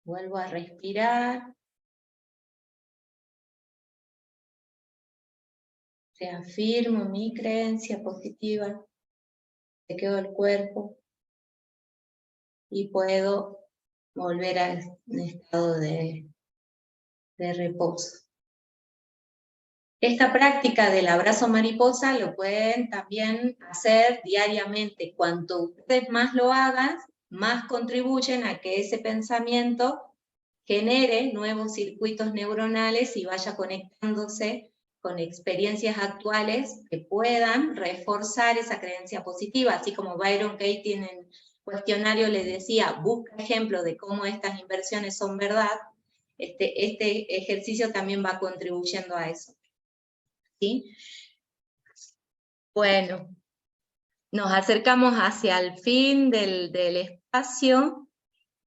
Vuelvo a respirar, reafirmo mi creencia positiva, chequeo el cuerpo y puedo volver al estado de reposo. Esta práctica del abrazo mariposa lo pueden también hacer diariamente. Cuanto ustedes más lo hagan, más contribuyen a que ese pensamiento genere nuevos circuitos neuronales y vaya conectándose con experiencias actuales que puedan reforzar esa creencia positiva. Así como Byron Katie en el cuestionario les decía, busca ejemplos de cómo estas inversiones son verdad, este ejercicio también va contribuyendo a eso. ¿Sí? Bueno, nos acercamos hacia el fin del espacio.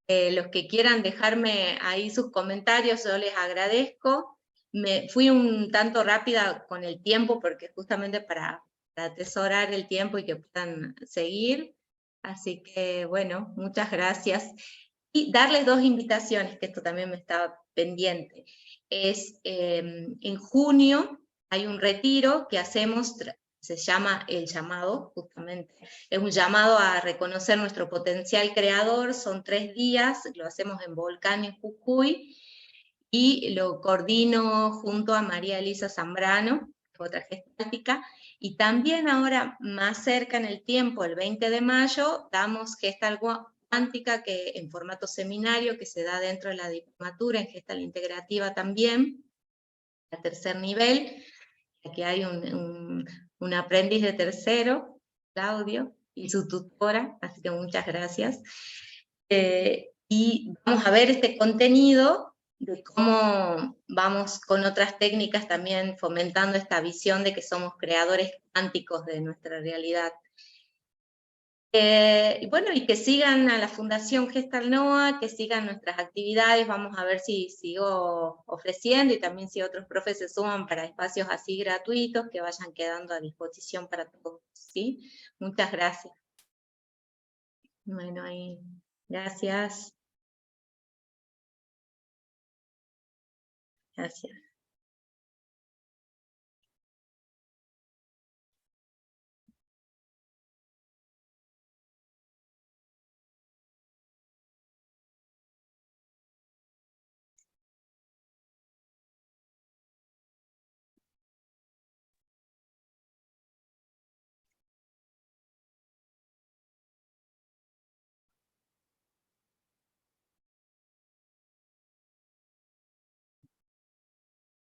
Los que quieran dejarme ahí sus comentarios, yo les agradezco. Me fui un tanto rápida con el tiempo, porque justamente para atesorar el tiempo y que puedan seguir. Así que, bueno, muchas gracias. Y darles 2 invitaciones, que esto también me estaba pendiente. En junio hay un retiro que hacemos, se llama El Llamado, justamente. Es un llamado a reconocer nuestro potencial creador, son 3 días, lo hacemos en Volcán, en Jujuy, y lo coordino junto a María Elisa Zambrano, otra gestáltica, y también ahora más cerca en el tiempo, el 20 de mayo, damos Gestal Cuántica, que en formato seminario, que se da dentro de la diplomatura, en Gestal Integrativa también, a tercer nivel. Aquí hay un aprendiz de tercero, Claudio, y su tutora, así que muchas gracias. Y vamos a ver este contenido, de cómo vamos con otras técnicas también fomentando esta visión de que somos creadores cuánticos de nuestra realidad. Y bueno, y que sigan a la Fundación Gestal NOA, que sigan nuestras actividades, vamos a ver si sigo ofreciendo, y también si otros profes se suman para espacios así gratuitos, que vayan quedando a disposición para todos, ¿sí? Muchas gracias. Bueno, ahí, gracias. Gracias.